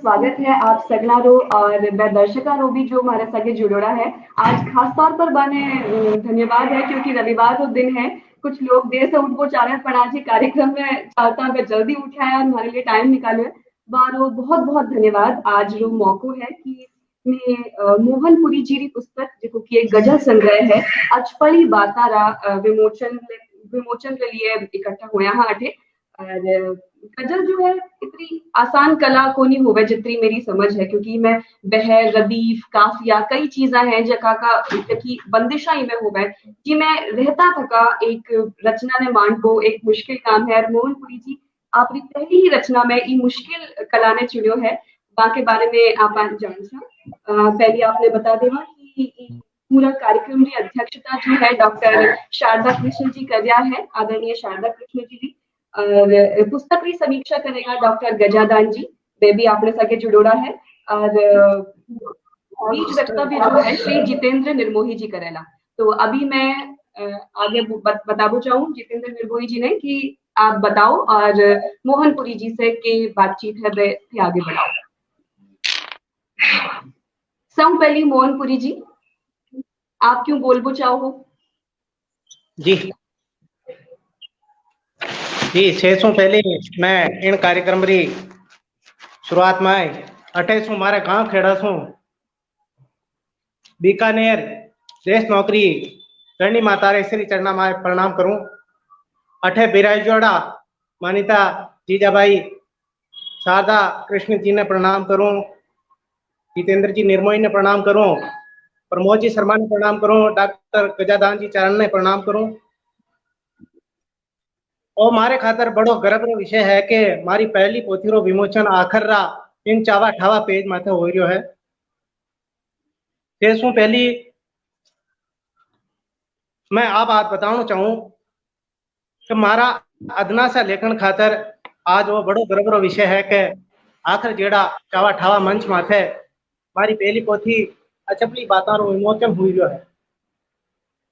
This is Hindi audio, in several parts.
स्वागत है आप सगलारो और मैं दर्शकारो भी जो हमारे सगे जुड़ोड़ा है। आज खास तौर पर बने धन्यवाद है क्योंकि रविवार को दिन है, कुछ लोग देर से उठबो चाहे पर आज ही कार्यक्रम में चाहता मैं जल्दी उठाया और हमारे लिए टाइम निकाले बारो बहुत बहुत धन्यवाद। आज रो मौको है कि मोहनपुरी जी री पुस्तक जो कि एक गजल संग्रह है अचपड़ी बातारा विमोचन के लिए इकट्ठा हुआ हाँ अठे। और गजल जो है इतनी आसान कला को नहीं होवे जितनी मेरी समझ है क्योंकि मैं बहर रदीफ काफिया कई चीजा हैं जका का की बंदिशा ही में होवे जी मैं रहता थका एक रचना ने मान को एक मुश्किल काम है और मोहनपुरी जी आपकी पहली ही रचना में ये मुश्किल कला ने चुनियो है बाके बारे में आप जान सा पहले आपने बता देवा कि पूरा कार्यक्रम की अध्यक्षता जो है डॉक्टर शारदा कृष्ण जी कर रहा है आदरणीय शारदा कृष्ण जी और पुस्तक की समीक्षा करेगा डॉक्टर गजादान जी वे भी आपने सके जुड़ोड़ा है और बीच वक्तव्य जो है श्री जितेंद्र निर्मोही जी करेला। तो अभी मैं आगे बताबो चाहूँ जितेंद्र निर्मोही जी ने कि आप बताओ और मोहनपुरी जी से के बातचीत है वे आगे बढ़ाओ। सब पहली मोहनपुरी जी आप क्यों बोलबो चाहो? जी जी शेषों पहले मैं इन कार्यक्रम री शुरुआत में 28 मारे गांव खेड़ा सू बीकानेर देश नौकरी करनी माता श्री चरणा माए प्रणाम करूं। अठे बिराजोड़ा मानिता जीजाबाई शारदा कृष्ण जी ने प्रणाम करूं, जितेंद्र जी निर्मोही ने प्रणाम करूं, प्रमोद जी शर्मा ने प्रणाम करूं, डॉक्टर गजादान जी चरण ने प्रणाम करूं। और मारे खातर बड़ो गर्व रो विषय है कि मारी पहली पोथी रो विमोचन आखर रा इन चावा ठावा पेज माथे हो रियो है। तेसु पहली मैं आ बात बताना चाहूं कि मारा अदना सा लेखन खातर आज वो बड़ो गर्व रो विषय है कि आखिर जेड़ा चावा ठावा मंच माथे मारी पहली पोथी अचपली बातां रो विमोचन हुई रियो है।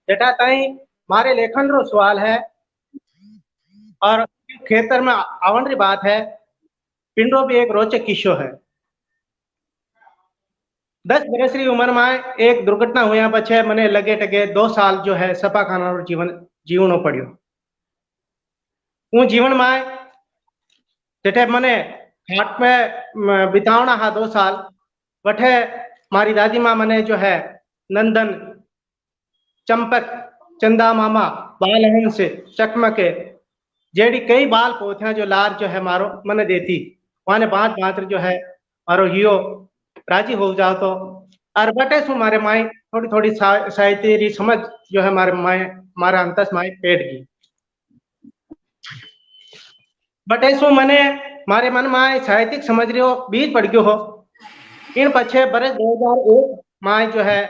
जेटा ताई मारे लेखन रो सवाल है और खेतर में आवन री बात है। पिंडो भी एक रोचक किस्सो है। 10 बरस री उम्र में एक दुर्घटना हुआ पछे मने लगे टके 2 साल जो है सपा खाना जीवन जीवनो पड़ियो। वो जीवन में जेठे मने हाट में बितावना हा 2 साल वठे मारी दादी माँ मने जो है नंदन चंपक चंदा मामा बालहंस चकमके जेडी कई बाल पोथियां जो लार जो है मारो मन देती वाने बात मात्र जो है मारो हियो राजी हो जाओ तो और बटे सु मारे माई थोड़ी थोड़ी साहित्य री समझ जो है मारे माए मारा अंतस माई पेट की बटे सु मने मारे मन माए साहित्यिक समझ रही हो बीच पड़ गयो हो। इन पछे बरस 2001 माए जो है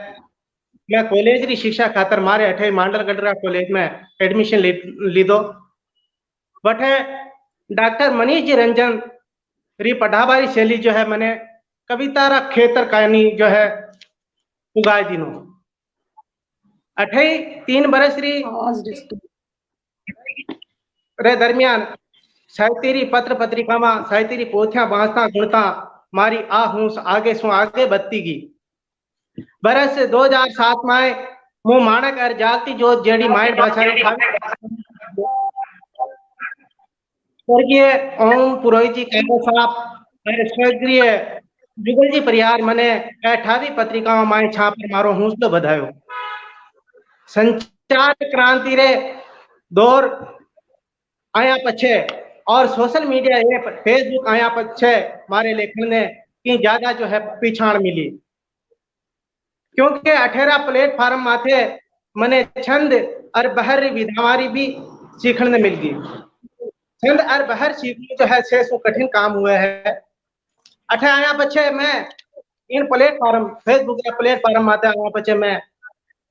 मैं कॉलेज री शिक्षा खातर मारे अठे मांडलगढ़ कॉलेज में एडमिशन लीधो। बटे डॉक्टर मनीष जी रंजन री पढ़ावारी शैली जो है मैंने कविता रा खेतर कहानी जो है उगाए दिनो। 3 बरस रे दरमियान साहित्य री पत्र पत्रिका में साहित्य री पोथियां बांसता गुणता मारी आ हूस आगे सु आगे बढ़ती गई। बरस 2007 में मु माणक और जागती जोत जेडी माइंड भाषा स्वर्गीय ओम पुरोहित जी कैंपस साहब और स्वर्गीय जुगल जी परिहार मने 28 पत्रिकाओं में छाप मारो हौसलो बधायो। संचार क्रांति रे दौर आया पछे और सोशल मीडिया ऐप फेसबुक आया पछे मारे लेखन ने की ज्यादा जो है पिछाण मिली क्योंकि 18 प्लेटफार्म माथे मने छंद और बहर विधावारी भी सीखने ने मिल गई। छंद और बहर सीखने जो है से कठिन काम हुए है। अठे आया पछे मैं इन प्लेटफार्म फेसबुक के प्लेटफार्म माथे आया पछे मैं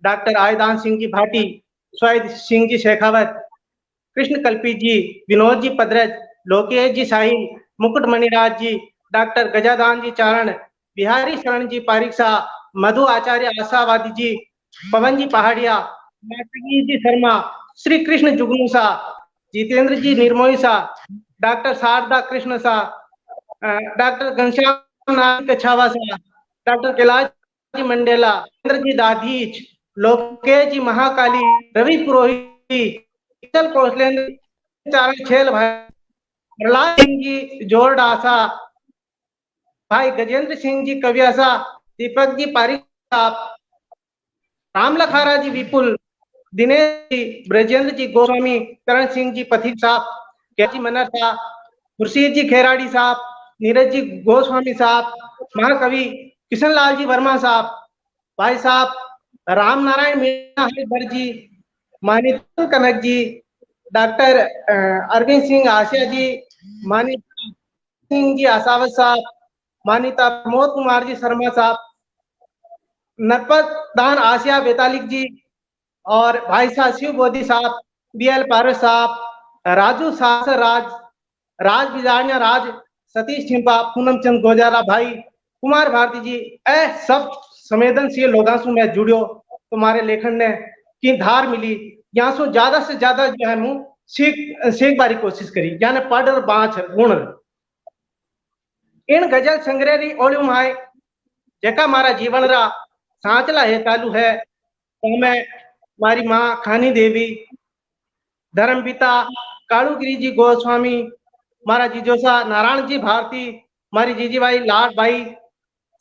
डॉक्टर आयदान सिंह जी भाटी, स्वाइद सिंह जी शेखावत, कृष्ण कल्पी जी, विनोद जी पदरज, लोकेश जी साहिल, मुकुट मणिराज जी, डॉक्टर गजादान जी चारण, बिहारी शरण जी पारिक शाह, मधु आचार्य आशावादी जी, पवन जी पहाड़िया, जी Sharma, Shri Krishna Jugnu Shah, Jitendra ji Nirmohi Shah, doctor Sharda Krishna Shah, doctor Ghanshyam Narayan Kachhawasa, doctor Kailash Mandela, Indraji Dadhich, Lokesh ji Mahakali, Ravi Purohit, Kaushalendra Charan Chhel bhai, Prahlad Singh ji जोरडासा, भाई गजेंद्र सिंह जी कवियासा, दीपक जी पारिक साहब, राम लखारा जी विपुल, दिनेश जी, ब्रजेंद्र जी गोस्वामी, करण सिंह जी पथिक साहब, कैची मनर साहब, खुर्शीद जी खेराड़ी साहब, नीरज जी गोस्वामी साहब, महाकवि किशन लाल जी वर्मा साहब, भाई साहब राम नारायण मीणा हरिधर जी, मानित कनक जी, डॉक्टर अरविंद सिंह आसिया जी, मानित सिंह जी आसावत साहब, मानिता प्रमोद कुमार जी शर्मा साहब, नरपत दान आसिया बेतालिक जी और भाई साहब शिव बोधी साहब, बीएल पारस साहब, राजू सासर राज बिजाड़िया राज, सतीश छिंपा, पूनम चंद गोजारा भाई, कुमार भारती जी, ए सब संवेदनशील लोगों से मैं जुड़ियो, तुम्हारे लेखन ने की धार मिली, यहाँ से ज्यादा जो है मुँह सीख बारी कोशिश करी, यानी पढ़ और बाँच गुण इन गजल संग्रह री ओलियो माए जेका मारा जीवन रा सांचला है चालू है, तो मैं मारी माँ खानी देवी, धर्म पिता कालूगिरी जी गोस्वामी, मारा जीजोसा नारायण जी भारती, मारी जीजी भाई लाड भाई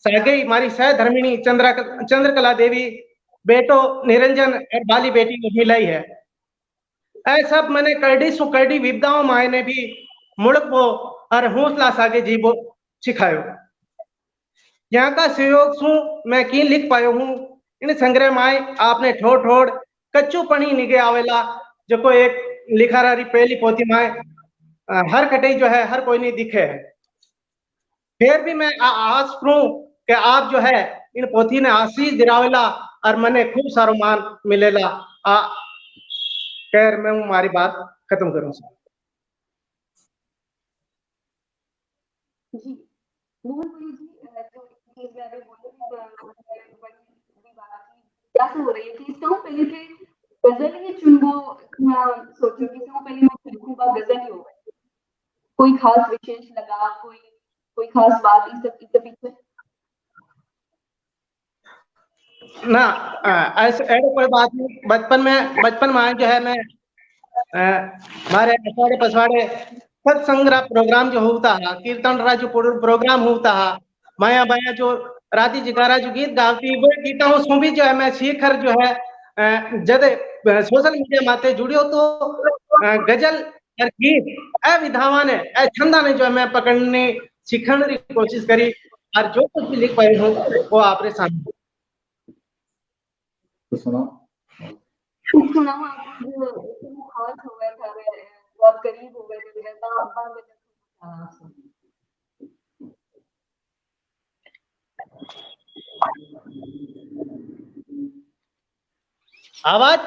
सहगई, मारी सह धर्मिणी चंद्रकला देवी, बेटो निरंजन और बाली बेटी मिलाई है। ऐ सब मैंने करडी विपदाओं माए ने भी मुड़क वो और हौसला सागे जीवो सिखायो। यहाँ का सहयोग सु मैं की लिख पायो हूँ इन संग्रह माए आपने ठोड़ ठोड़ कच्चू पनी निगे आवेला जो को एक लिखा रही पहली पोथी माए हर कटई जो है हर कोई नहीं दिखे है। फिर भी मैं आस करूं कि आप जो है इन पोथी ने आशीष दिरावेला और मने खूब सारो मान मिलेला। खैर मैं हमारी बात खत्म करूं। जी मोहनपुरी जी जो चीज मैं अभी बोली क्या हो रही है कि इससे पहले के गजल ही चुनबो या सोचो कि इससे पहले मैं लिखूंगा गजल ही होगा, कोई खास विशेष लगा, कोई खास बात इसके पीछे ना ऐसे कोई बात नहीं। बचपन में जो है मैं हमारे असाड़े पसवाड़े सत्संग प्रोग्राम जो होता है, कीर्तन रा जो प्रोग्राम होता है, माया बाया जो राती जगारा जो गीत गाती वो गीता उसमें भी जो है मैं सीखकर जो है जब सोशल मीडिया माते जुड़ियो तो गजल और गीत ए विधावा ने ए छंदा ने जो है मैं पकड़ने सीखने की कोशिश करी और जो कुछ भी लिख पाई हूँ वो आपके सामने सुनाओ आप जो खास हो गए थे, बहुत करीब हो गए थे आवाज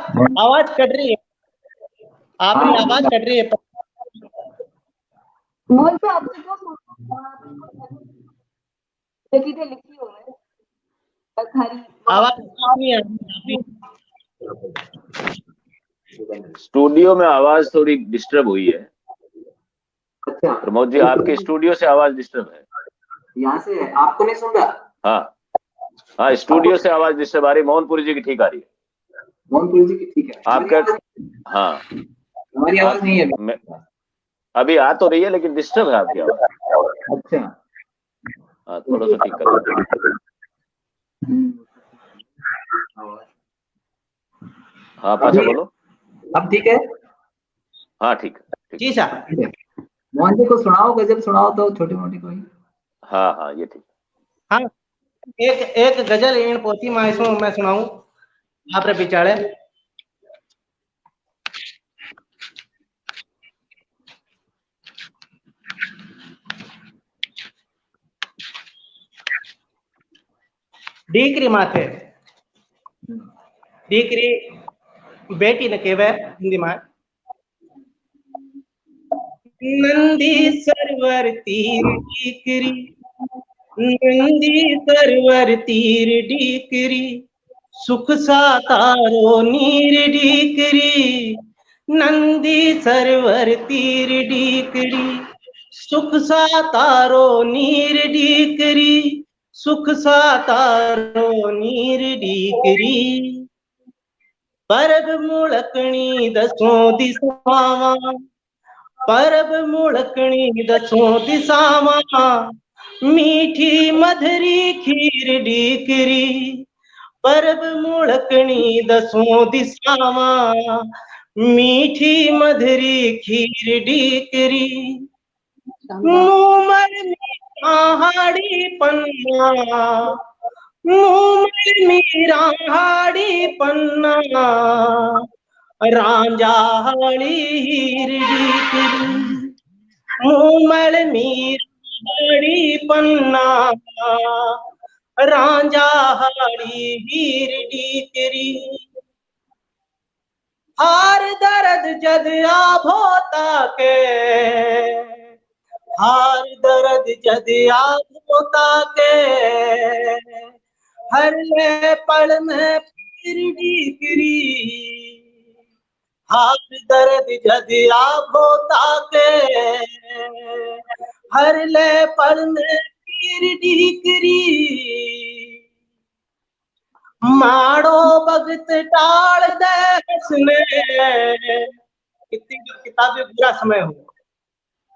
कट रही है, आपकी आवाज कट रही है। मोल पे आपसे जो लिखी हो है आवाज नहीं आ रही। स्टूडियो में आवाज थोड़ी डिस्टर्ब हुई है। अच्छा प्रमोद जी आपके स्टूडियो से आवाज डिस्टर्ब है। यहाँ से आपको नहीं सुन रहा? हाँ स्टूडियो से आवाज डिस्टर्ब आ रही है। मोहनपुरी जी की ठीक आ रही है। मोहनपुरी जी की ठीक है। आपका हाँ हमारी आवाज नहीं है अभी आ तो रही है लेकिन डिस्टर्ब है आपकी आवाज। अच्छा हाँ थोड़ा सा ठीक कर हाँ पाचा बोलो। अब ठीक है? हाँ ठीक है जी सर। मोहन जी को सुनाओ, गजल सुनाओ तो छोटी मोटी कोई। हाँ ये ठीक। हाँ एक गजल इन पोथी में मैं सुनाऊं आप बिचारे। डीकरी माथे डीकरी बेटी ने केवे हिंदी में नंदी सरवर तीर डीकरी, नंदी सरवर तीर डीकरी, सुख सा तारो नीर डीकरी, नंदी सरवर तीर डीकरी, सुख सा तारो नीर डीकरी, सुख सा तारो नीर डीकरी, परब मुड़कणी दसों दिशावा, परब मुड़कणी दसों दिशावा, मीठी मधुरी खीर डीकरी, परब मुड़कणी दसों दिशावा, मीठी मधुरी खीर डीकरी, मूमल मीराहाड़ी पन्ना, मूमल मीराहाड़ी पन्ना, रांझाड़ी हीर डीकरी, मूमल मीराहाड़ी पन्ना, रांझाड़ी हीर डीकरी, हार दर्द जद आभोता के, हार दर्द जद आभोता के, हर ले पल में पीर डीकरी, हार दर्द जद आभोता के, हर ले पल में पीर डीकरी, माड़ो भगत टाल दे हंसने, कितनी जो किताबें बुरा समय हो,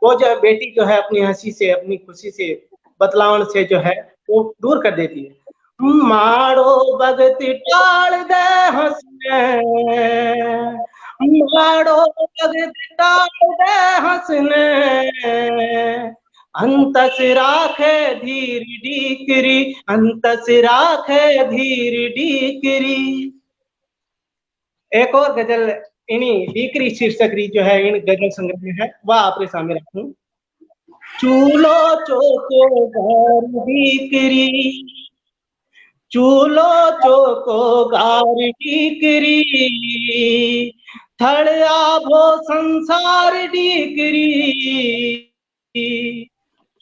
वो जो बेटी जो है अपनी हंसी से, अपनी खुशी से, बतलावन से जो है वो दूर कर देती है। माड़ो भगत टाल दे हंसने, माड़ो भगत टाल दे हंसने, अंतस राखे धीर डीकरी, अंतस राखे धीर डीकरी। एक और गजल इन्हीं डीकरी शीर्षक री जो है इन गजल संग्रह में है, वह आपके सामने रखूं। चूलो चोको गार डीकरी, चूलो चोको गार डीकरी, थड़ आभो संसार डीकरी,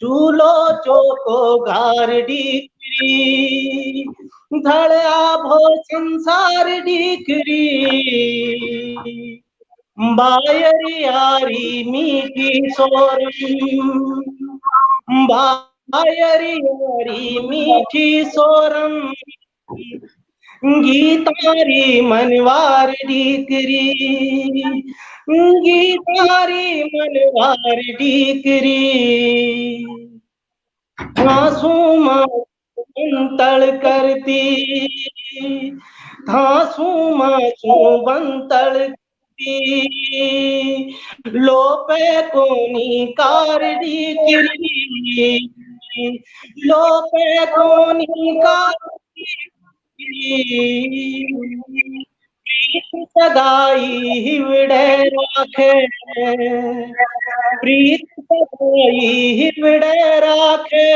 चूलो चोको गार डीकरी, धड़ आभो संसार डीकरी, बायरी यारी मीठी सोरम, बायरी यारी मीठी सोरम, गीतारी मनवार डीकरी, गीतारी मनवार डीकरी, मासूम बंतल करती, धांसू मासूम बंतल करती, लोपे कोनी कार डीकरी, लोपे कोनी कार प्रीत सगाई हिवड़े राखे, प्रीत सगाई हिवड़े राखे,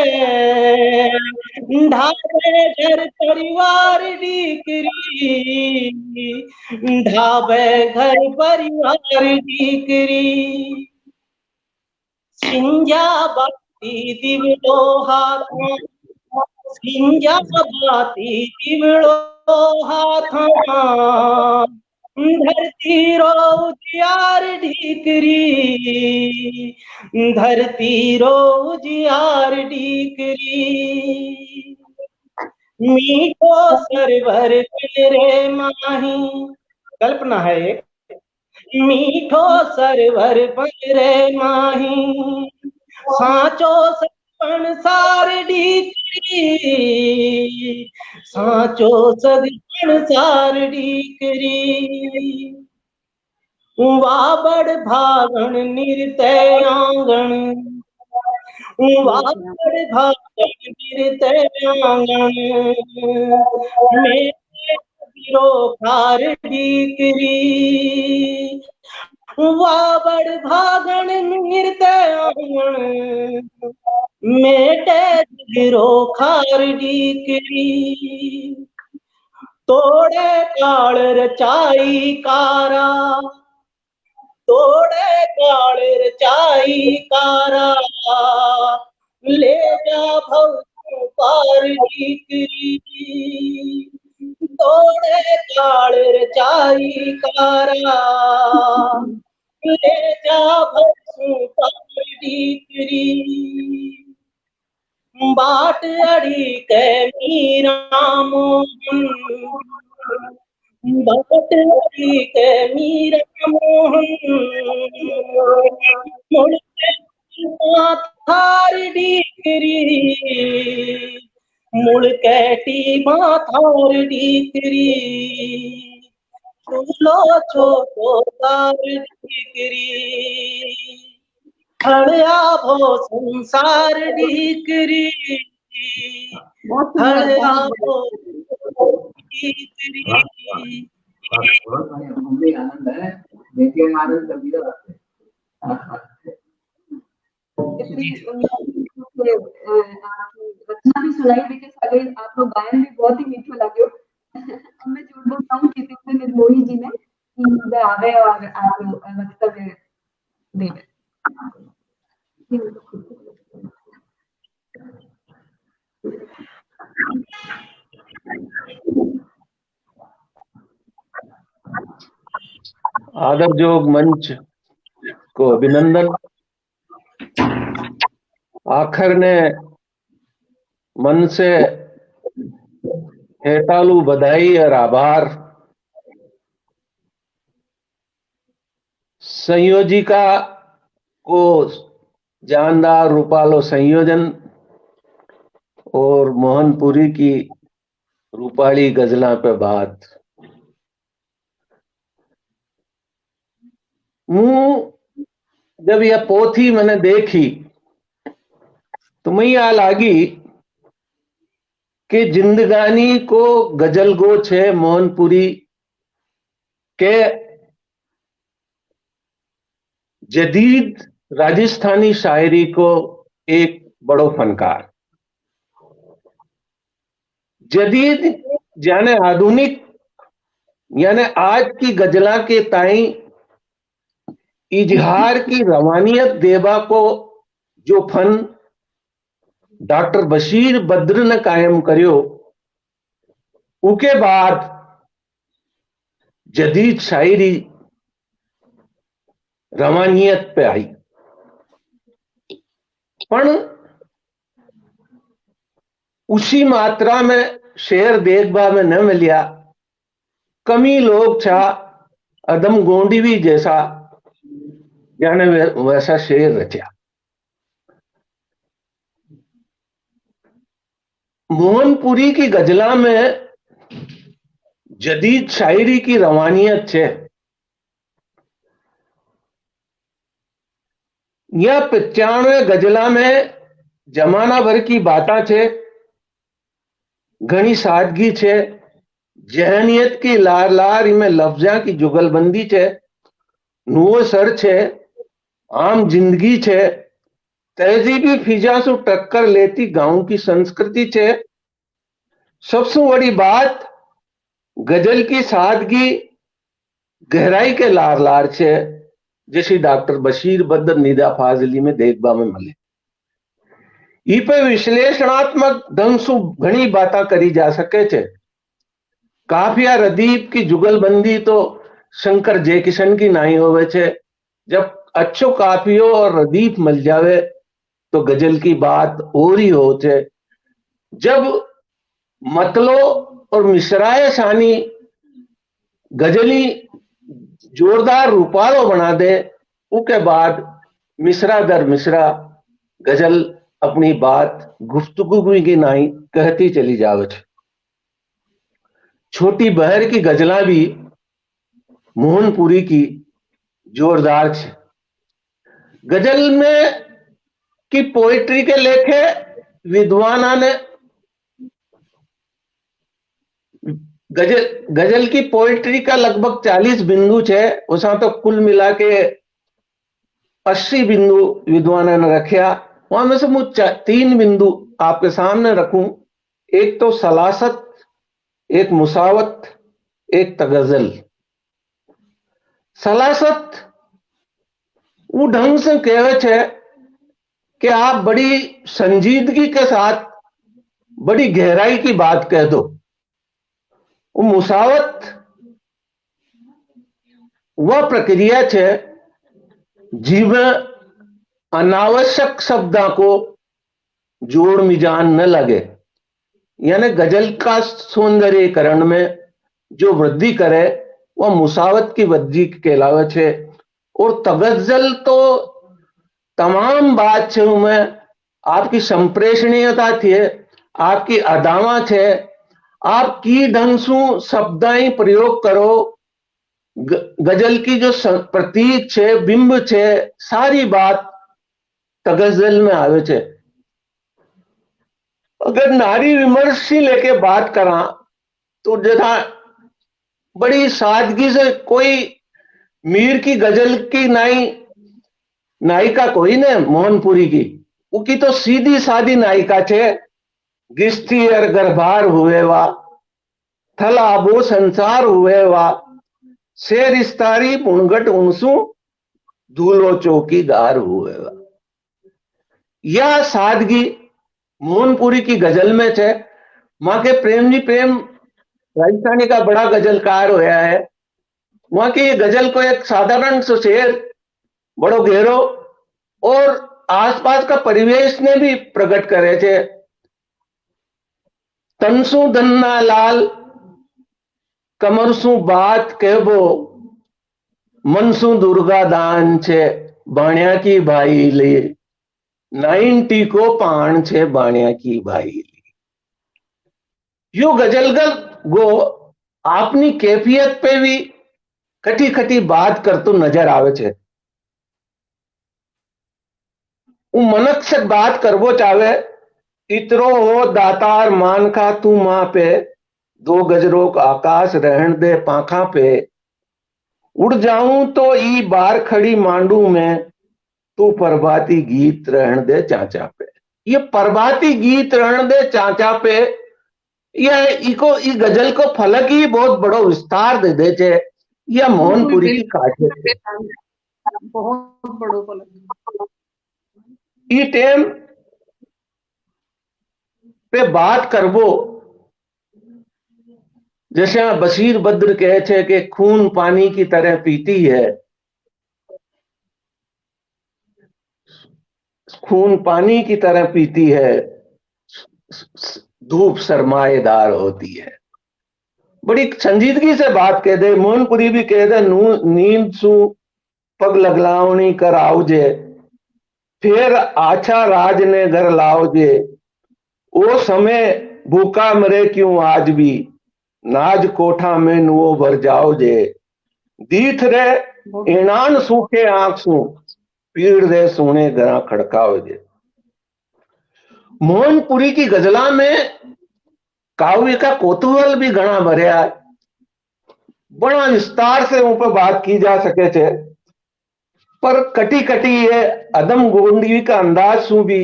ढाबे घर परिवार डीकरी, ढाबे घर परिवार डीकरी, सिंजा बाती दिवलो हाथा, सिंजा बाती दिवलो हाथा, धरती रो उजियार डीकरी, धरती रो उजियार डीकरी, मीठो सरवर रे माही, कल्पना है एक, मीठो सरवर रे माही, साचो सगपण सार डीकरी, साचो सगपण सार डीकरी, वाबड़ भागण निरतय आंगण, वाबड़ भागण निरतय आंगण, मेरे गिरो खार डीकरी, वाबड़ भागण निरतय आंगण, मेटे गिरो खार डीकरी, तोड़े काल रचाई कारा, तोड़े काल रचाई कारा, ले जा भव पार डीकरी, तोड़े काल रचाई कारा, ले जा भव पार टीकरी बाट अड़ी के मीरा मोहन बाट अड़ी के मीरा मोहन मुड़ के माथार डीकरी मुड़ के माथार डीकरी चूलो छोटो तार डीकरी हड़या भो संसार डीकरी हड़या भो डीकरी। बहुत आनंद है, देखिए आनंद कबीरा इतनी रचना भी सुनाई बिकॉज अगर आप लोग गायन भी बहुत ही मीठो लगे अब मैं झूठ बोलता हूँ कि निर्मोही जी ने कि आवे और आप वक्तव्य देवे। आदर जोग मंच को अभिनंदन। आखिर ने मन से हेतालू बधाई और आभार। संयोजिका को जानदार रूपालो संयोजन और मोहनपुरी की रूपाली गजला पे बात। जब यह पोथी मैंने देखी तो मैं यह लागी कि जिंदगानी को गजल गो छे मोहनपुरी के जदीद राजस्थानी शायरी को एक बड़ो फनकार। जदीद यानी आधुनिक यानी आज की गजला के ताई इजहार की रवानियत देवा को जो फन डॉक्टर बशीर बद्र ने कायम करियो उके बाद जदीद शायरी रवानियत पे आई। पण उसी मात्रा में शेर देखबा में न मिलिया। कमी लोग छा अदम गोंडीवी जैसा यानी वैसा शेर रचा। मोहनपुरी की गजला में जदीद शायरी की रवानियत छे। यह 95 गजला में जमाना भर की बातें छे, घनी सादगी छे, जहनियत की लार लार इनमें लफ्जा की जुगलबंदी छे, नुओ सर छे, आम जिंदगी छे, तहजीबी फिजा से टक्कर लेती गांव की संस्कृति छे। सबसे बड़ी बात गजल की सादगी गहराई के लार लार छे, जैसी डॉक्टर बशीर बद्र निदा फाजली में देखबा में मिले। ई पे विश्लेषणात्मक ढंग से घनी बातें करी जा सके छे। काफिया रदीफ की जुगलबंदी तो शंकर जयकिशन की नहीं होवे छे। जब अच्छो काफियो और रदीफ मिल जावे तो गजल की बात और ही हो छे। जब मतलो और मिसराए शानी गजली जोरदार रूपालो बना दे उसके बाद मिसरा दर मिसरा गजल अपनी बात गुफ्तगू की नहीं कहती चली जावे छे। छोटी बहर की गजला भी मोहनपुरी की जोरदार छे। गजल में की पोइट्री के लेखे विद्वाना ने गजल की पोइट्री का लगभग 40 बिंदु छे। उसा तो कुल मिला के 80 बिंदु विद्वाना ने रखा। वहां में से मुझे 3 बिंदु आपके सामने रखूं। एक तो सलासत, एक मुसावत, एक तगजल। सलासत वो ढंग से कहे छे कि आप बड़ी संजीदगी के साथ बड़ी गहराई की बात कह दो। वो मुसावत वह प्रक्रिया छे जिसमें अनावश्यक शब्दा को जोड़ मिजान न लगे, यानी गजल का सौंदर्यीकरण में जो वृद्धि करे वह मुसावत की वृद्धि कहलावे छे। और तगज़ल तो तमाम बात छे, में आपकी संप्रेषणीयता थी, आपकी अदावा छे, आप की ढंग सु शब्दाई प्रयोग करो, गजल की जो प्रतीक छे, बिंब छे, सारी बात तगज़ल में आवे छे। अगर नारी विमर्श से लेके बात करा तो जथा बड़ी सादगी से, कोई मीर की गजल की नायिका कोई ने मोहनपुरी की, उकी तो सीधी सादी नायिका छे। गिस्ती और गरबार हुए वा, थल आबो संसार हुए वा, शेर इस्तारी पुणगट उनसु, धूलो चौकीदार हुए वा। यह सादगी मोहनपुरी की गजल में छे। मां के प्रेम जी प्रेम राजस्थानी का बड़ा गजलकार होया है। वहां की ये गजल को एक साधारण सो शेर बड़ो गहरो और आसपास का परिवेश ने भी प्रकट करे थे। तनसु धन्ना लाल कमरसु बात कहबो, मनसु दुर्गा दान छे बाणिया की भाई ले, 90 को पान छे बाणिया की भाई ले। यो गजलगल गो आपनी कैफियत पे भी खटी खटी बात करतो नजर आवे छे। मनक से बात करवो चाहे, इतरो हो दातार मान का तू मां पे, 2 गजरों का आकाश रहन दे पाखा पे, उड़ जाऊं तो ई बार खड़ी मांडू में, तू प्रभाती गीत रहन दे चाचा पे। ये प्रभाती गीत रहन दे चाचा पे, यह इको ई गजल को फलक ही बहुत बड़ो विस्तार दे दे छे। यह मोहनपुरी की खासियत है। बहुत बड़ो फलक ई टेम पे बात करबो, जैसे बशीर बद्र कहे छे कि खून पानी की तरह पीती है, खून पानी की तरह पीती है, धूप सरमाएदार होती है। बड़ी संजीदगी से बात कह दे। मोहनपुरी भी कह दे, नींद सु पग लगलावनी कर आवजे, फिर आछा राज ने घर लाओजे, ओ समय भूखा मरे क्यों आज भी, नाज कोठा में नुओ भर जाओजे, दीठ रे इनान सूखे आंख सु, पीड़ दे सोने गरा खड़काओजे। मोहनपुरी की गजला में काव्य का कौतूहल भी घना भरिया है। बड़ा विस्तार से ऊपर बात की जा सके छे, पर कटी कटी ये अदम गोंडी का अंदाज सु भी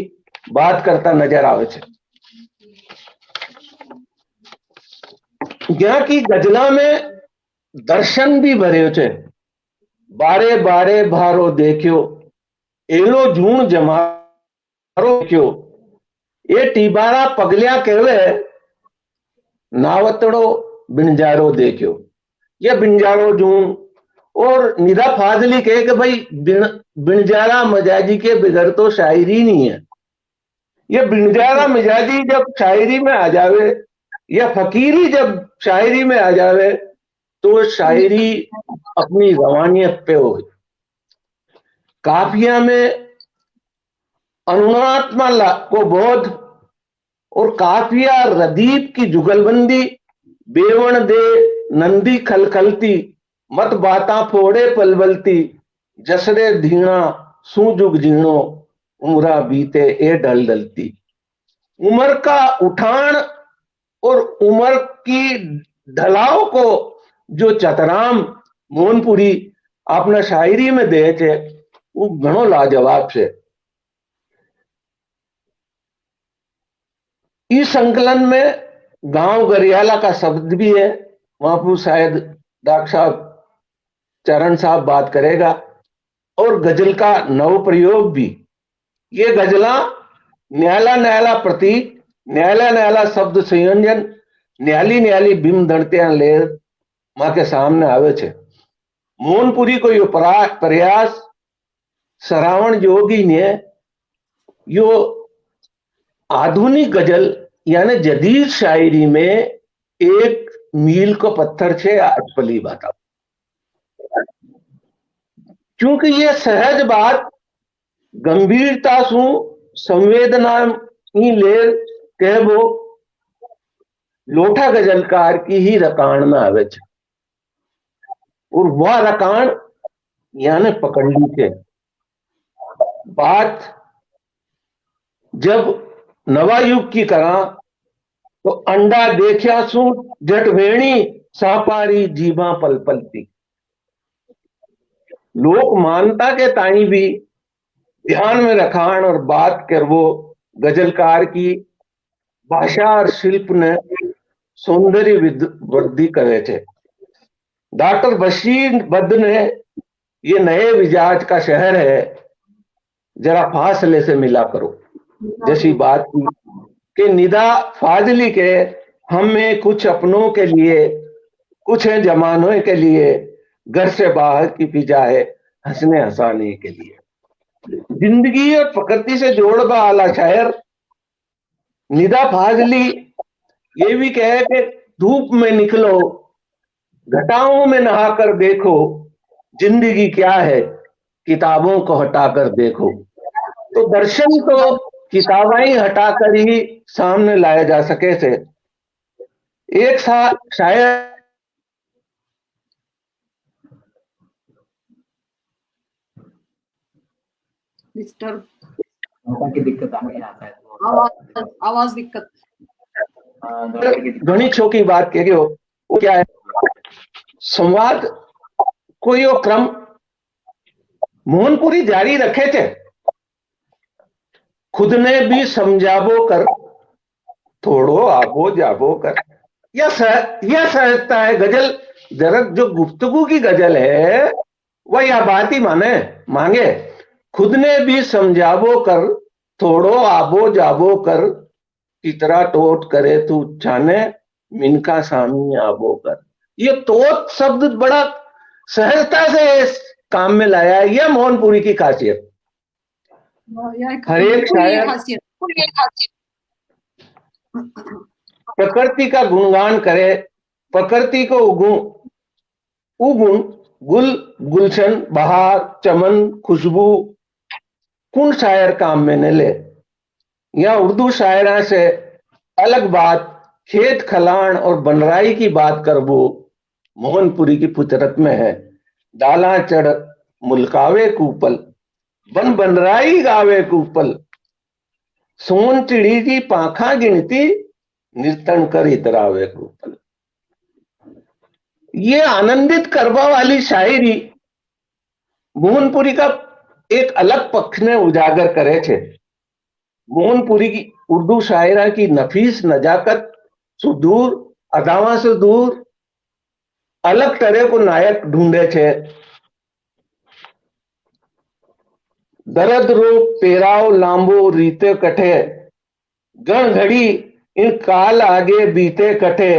बात करता नजर आवे छे। यहाँ की गजला में दर्शन भी भर्यो छे। बारे बारे भारो देखियो, एलो जून जमारो देखियो, ये टीबारा पगलिया कहवे, नावतड़ो बिंजारो देखियो। यह बिंजारो जून और निदा फाजली कहे कि भाई बिंजारा मजाजी के बिगड़ तो शायरी नहीं है। यह बिंजारा मजाजी जब शायरी में आ जावे, या फकीरी जब शायरी में आ जावे, तो शायरी अपनी रवानियत पे हो। काफिया में अनुनात्मा को बोध और काफिया रदीप की जुगलबंदी, बेवण दे नंदी खलखलती, मत बाता फोड़े पलबलती, जसरे धीणा सूजुग जीणो, उमरा बीते ए ढल डलती। उम्र का उठान और उम्र की ढलाव को जो चतराम मोहनपुरी अपना शायरी में दे थे, वो घणो लाजवाब से। इस संकलन में गांव गरियाला का शब्द भी है, वहां पर शायद डॉक्टर साहब चरण साहब बात करेगा, और गजल का नव प्रयोग भी। ये गजला न्याला न्याला प्रतीक, न्याला न्याला शब्द संयोजन, न्याली न्याली बिम दड़ते ले मां के सामने आवे छे। मोहनपुरी को यो प्रयास श्रावण जोगी ने यो आधुनिक गजल यानी जदीद शायरी में एक मील को पत्थर छे आज पली बात, क्योंकि ये सहज बात गंभीरता सु संवेदना लेर कहबो लोठा गजलकार की ही रकान में आवे छे, और वह रकान यानी पकड़ ली के बात जब नवा युग की करा तो अंडा देखा सु जट वेणी सापारी जीवा पल पलती। लोक मानता के ताई भी ध्यान में रखान और बात कर वो गजलकार की भाषा और शिल्प ने सौंदर्य वृद्धि करे थे। डॉक्टर बशीर बद ने ये नए मिजाज का शहर है जरा फासले से मिला करो जैसी बात की कि निदा फाजली के हम में कुछ अपनों के लिए कुछ है जमानों के लिए, घर से बाहर की फिजा है हंसने हंसाने के लिए। जिंदगी और प्रकृति से जोड़बा वाला शायर निदा फाजली ये भी कहे कि धूप में निकलो घटाओं में नहाकर देखो, जिंदगी क्या है किताबों को हटाकर देखो। तो दर्शन तो किताबें ही हटाकर ही सामने लाया जा सके थे। एक शायर की दिक्कत आ गई आता है, आवाज दिक्कत घनी छोकी बात कह हो वो क्या है, संवाद कोई वो क्रम मोहनपुरी जारी रखे थे, खुद ने भी समझाबो कर थोड़ो आबो जाबो कर। यह सहजता है गजल। जरा जो गुफ्तगू की गजल है वह यह बात ही मांगे खुद ने भी समझाबो कर थोड़ो आबो जाबो कर, इतरा टोट करे तू छाने मिनका सामी आबो कर। ये तोत शब्द बड़ा सहजता से इस काम में लाया है। यह मोहनपुरी की खासियत। हर एक शायर प्रकृति का गुणगान करे, प्रकृति को उगुण गुल गुलशन बहार चमन खुशबू कौन शायर काम में न ले। या उर्दू शायरा से अलग बात खेत खलान और बनराई की बात करबो मोहनपुरी की फितरत में है। डाला चढ़ मुल्कावे कूपल बन बनराई गावे कूपल, सोन चिड़ी की पाखा गिनती निर्तन कर इतरावे कूपल। ये आनंदित करवा वाली शायरी मोहनपुरी का एक अलग पक्ष ने उजागर करे थे। मोहनपुरी की उर्दू शायरा की नफीस नजाकत सुदूर अदावा से दूर अलग तरह को नायक ढूंढे थे। दर्द रो पेराव लांबो रीते कठे, गण घड़ी इन काल आगे बीते कठे,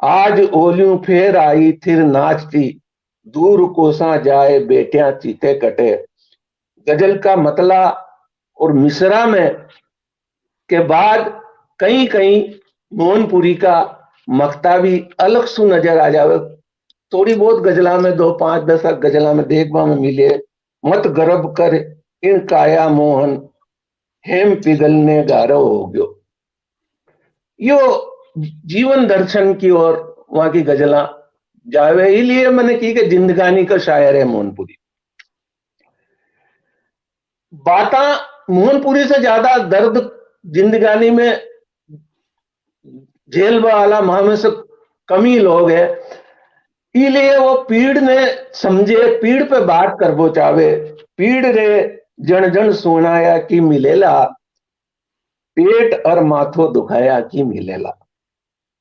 आज ओलियों फेर आई थिर नाचती, दूर कोसा जाए बेटियां चीते कटे। गजल का मतला और मिसरा में के बाद कहीं कहीं मोहनपुरी का मक्ता भी अलग सु नजर आ जावे। थोड़ी बहुत गजला में 2 5 10 गजला में देखवा में मिले, मत गर्भ कर इन काया मोहन हेम पिघलने गारो हो गयो। यो जीवन दर्शन की ओर वहां की गजला जावे, इसलिए मैंने की कि जिंदगानी का शायर है मोहनपुरी। बाता मोहनपुरी से ज्यादा दर्द जिंदगानी में जेल वाला मां में से कमी लोग है, इसलिए वो पीड़ ने समझे पीड़ पे बात करबो चाहे। पीड़ रे जन जन सुनाया की मिलेला, पेट और माथो दुखाया की मिलेला।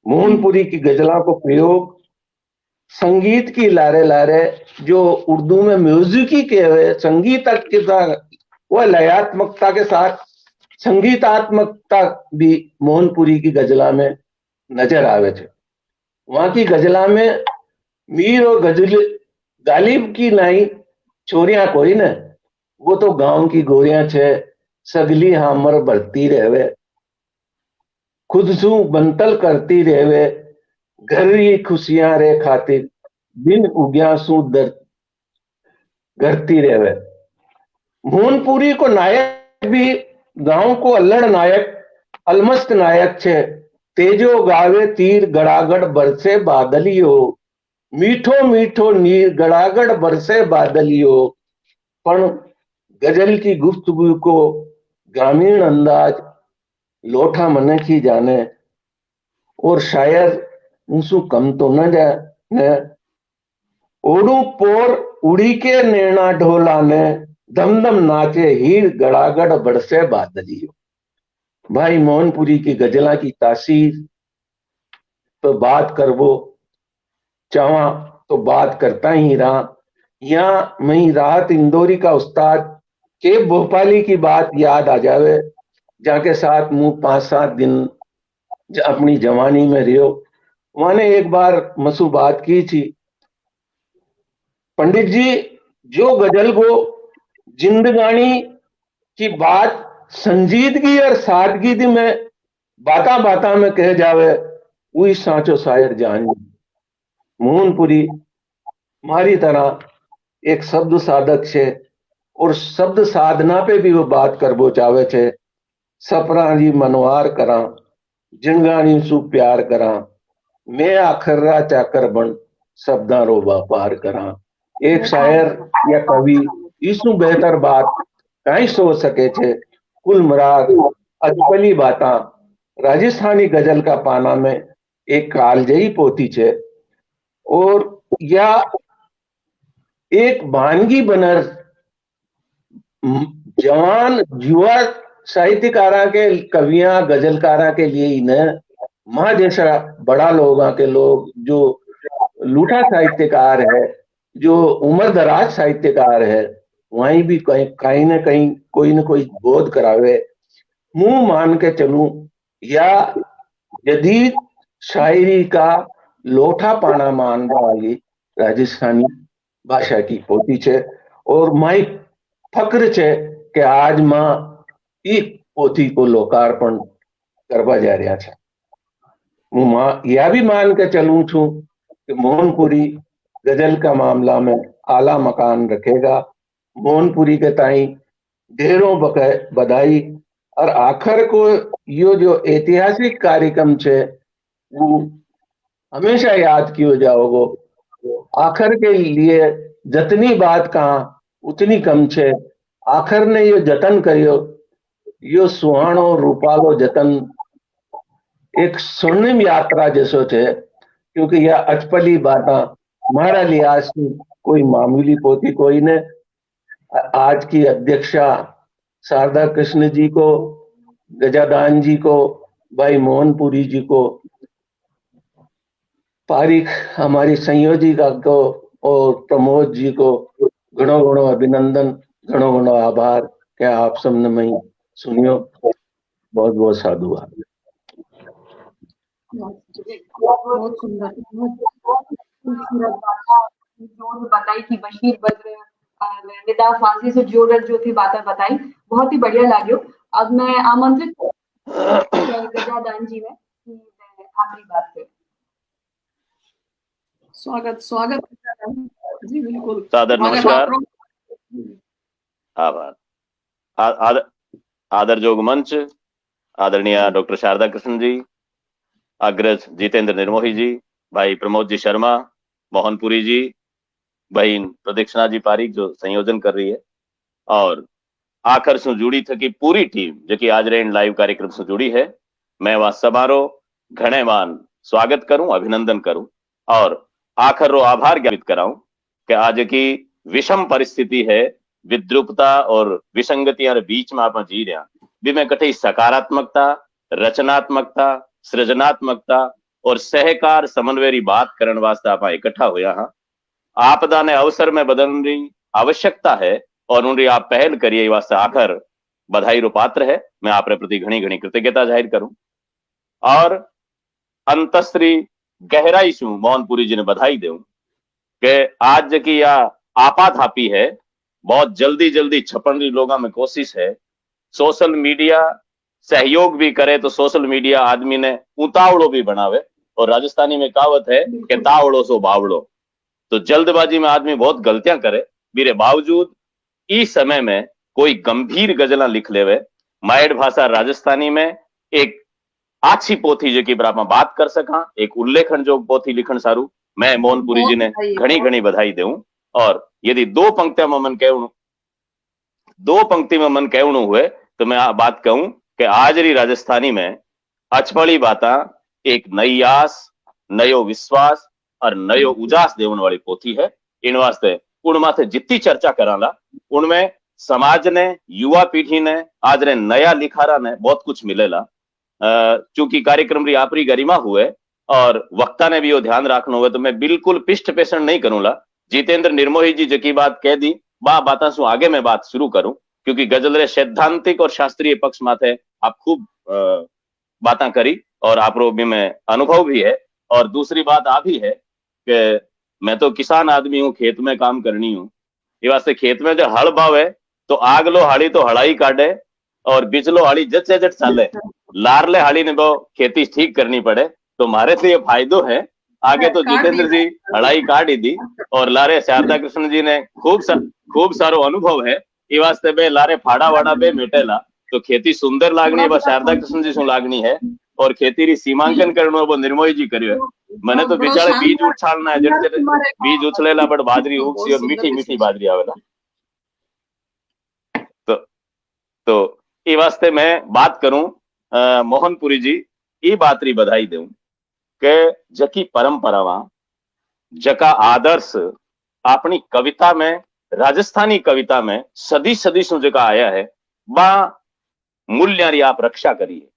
मोहनपुरी की गजला को प्रयोग संगीत की लारे लारे जो उर्दू में म्यूजिकी के हुए संगीत के साथ वह लयात्मकता के साथ संगीतात्मकता भी मोहनपुरी की गजला में नजर आवे थे। वहां की गजला में मीर और गजल गालिब की नाई छोरियां कोई न, वो तो गांव की गोरियां छे, सगली हामर भरती रहवे, खुद सू बंतल करती रहवे, घर की खुशियां रे खातिर दिन उग्या सू दर घरती रहवे। मोहनपुरी को नायक भी गांव को अल्लड़ नायक, अलमस्त नायक छे। तेजो गावे तीर गड़ागड़ बरसे बादलियो, मीठो मीठो नीर गड़ागड़ बरसे बादलियो। पण गजल की गुफ्तगू को ग्रामीण अंदाज लोठा मन की जाने, और शायर उनसु कम तो न जाने। ओडू पोर उड़ी के नैना ढोला ने, दम दम नाचे हीर गड़ागड़ बरसे बादलियो। भाई मोहनपुरी की गजला की तासीर तो बात करबो चावा तो बात करता ही रहा। यहाँ मैं राहत इंदौरी का उस्ताद के भोपाली की बात याद आ जावे, जाके साथ मुंह 5-7 दिन अपनी जवानी में रियो। मैंने एक बार मसू बात की थी, पंडित जी जो गजल को जिंदगानी की बात संजीदगी और सादगी में बाता बाता में कह जावे, वही साचो शायर जान। मोहनपुरी मारी तरह एक शब्द साधक छे, और शब्द साधना पे भी वो बात करबो चावे छे। सपना जी मनवार करा, जिंगानी सु प्यार करा, मैं आखरा चाकर बन शब्दा रो व्यापार करा। एक शायर या कवि इसु बेहतर बात कहीं सोच सके छे। कुल मुराद अजपली बाता राजस्थानी गजल का पाना में एक कालजयी पोथी छे, और या एक वानगी बनर जवान युवा साहित्यकारा के कवियां गजलकारा के लिए इन्हें माँ जैसा बड़ा लोगों के लोग जो लूठा साहित्यकार है, जो उम्र दराज साहित्यकार है, वहीं भी कहीं ना कहीं कोई न कोई बोध करावे। मुंह मान के चलूं या जदीद शायरी का लोठा पाना मानने वाली राजस्थानी भाषा की पोथी छे, और माई फक्र छे कि आज मां ई पोथी को लोकार्पण करवा जा रहा है। હું यह भी मान के चलूं छू कि मोहनपुरी गजल का मामला में आला मकान रखेगा। मोहनपुरी के ताई ढेरों बधाई। और आखिर को यो जो ऐतिहासिक कार्यक्रम छे वो हमेशा याद कियो जाओगो। आखिर के लिए जतनी बात कहा उतनी कम छे। आखिर ने यो जतन करियो, यो सुहाणो रूपालो जतन एक स्वर्णिम यात्रा जैसो छे, क्योंकि यह अचपली बाता मारा लिहाज कोई मामूली पोथी कोई ने। आज की अध्यक्षा शारदा कृष्ण जी को, गजादान जी को, भाई मोहनपुरी जी को, पारिक हमारी संयोजिका को और प्रमोद जी को घणो घणो अभिनंदन, घणो घणो आभार के आप सबने मैं सुनियो। बहुत बहुत साधुवाद। बहुत सुंदर, बहुत खूबसूरत जो बताई कि बशीर बद्र निदा फांसी से जोड़त जो थी बातें बताई, बहुत ही बढ़िया लाग्यो। अब मैं आमंत्रित गजादान जी ने आखिरी बात पे। स्वागत जी, बिल्कुल सादर नमस्कार, आभार। आदर जोग मंच आदरणीय डॉक्टर शारदा कृष्ण जी, अग्रज जितेंद्र निर्मोही जी, भाई प्रमोद जी शर्मा, मोहनपुरी जी, बहन प्रदीक्षिणा जी पारिक जो संयोजन कर रही है, और आखिर से जुड़ी थकी पूरी टीम जो आज रेन लाइव कार्यक्रम से जुड़ी है। मैं वह समारोह घणेवान स्वागत करूं, अभिनंदन करूं, और आखिर रो आभार ज्ञापित कराऊं कि आज की विषम परिस्थिति है, विद्रुपता और विसंगतियां बीच में आप जी रहा भी मैं कटे सकारात्मकता, रचनात्मकता, सृजनात्मकता और सहकार समन्वय बात करने वास्ते आप इकट्ठा हुआ हाँ। आपदा ने अवसर में बदलने की आवश्यकता है और उनकी आप पहल करिए वास्ते आखिर बधाई रो पात्र है। मैं आप प्रति घनी घनी कृतज्ञता जाहिर करूं और अंतस्त्री गहराई से मोहनपुरी जी ने बधाई दूं कि आज की यह आपाधापी है बहुत जल्दी जल्दी छपण री लोगा में कोशिश है। सोशल मीडिया सहयोग भी करे तो सोशल मीडिया आदमी ने उतावड़ो भी बनावे, और राजस्थानी में कहावत है कि तावड़ो सो बावड़ो। तो जल्दबाजी में आदमी बहुत गलतियां करे, मेरे बावजूद इस समय में कोई गंभीर गजला लिख लेवे, माइड भाषा राजस्थानी में एक आछी पोथी जेकी पर आप बात कर सका, एक उल्लेखन जो पोथी लिखण सारू मैं मोहनपुरी जी ने घणी घणी बधाई देऊं। और यदि दो पंक्तियों में मन कहणु हुए तो मैं बात कहूं कि आज री राजस्थानी में अचपड़ी बाता एक नई आस, नयो विश्वास और नयो उजास देवन वाली पोथी है। इन वास्ते उन माथे जितनी चर्चा कराला उनमें समाज ने, युवा पीढ़ी ने, आज रे नया लिखारा ने बहुत कुछ मिलेला। चूंकि कार्यक्रम री आपरी गरिमा हुए और वक्ता ने भी वो ध्यान रखना हुए, तो मैं बिल्कुल पिष्ट पेषण नहीं करूंगा। जितेंद्र निर्मोही जी जकी बात कह दी बा बाता सु आगे मैं बात शुरू करूं, क्योंकि गजल रे सैद्धांतिक और शास्त्रीय पक्ष माथे आप खूब बातें करी और आपरो भी में अनुभव भी है। और दूसरी बात आ भी है कि मैं तो किसान आदमी हूं, खेत में काम करनी हूं। ये वास्ते खेत में जो हल बावे तो आगलो हाड़ी तो हड़ाई काटे और बिचलो हाड़ी जट से जट चाले, लारले हाड़ी ने वो खेती ठीक करनी पड़े। तो मारे से ये फायदो है। आगे तो जितेंद्र जी हड़ाई काट ही दी और लारे शारदा कृष्ण जी ने खूब सारो अनुभव है। ये वास्ते बे लारे फाड़ा वाड़ा बे मेटेला तो खेती सुंदर लागनी है, शारदा कृष्ण जी सु लागनी है। और खेती री सीमांकन करनो वो निर्मोही जी करियो है। मैंने तो बेचारे बीज उछालना है, जट बीज उछलेला बट बाजरी उगसी और मीठी मीठी बाजरी आवेला। तो ये वास्ते मैं बात करूं मोहनपुरी जी ये बात री बधाई दूं के जकी परंपरावा, जका आदर्श अपनी कविता में, राजस्थानी कविता में सदी सदी सु जका आया है, वह मूल्य री आप रक्षा करिए,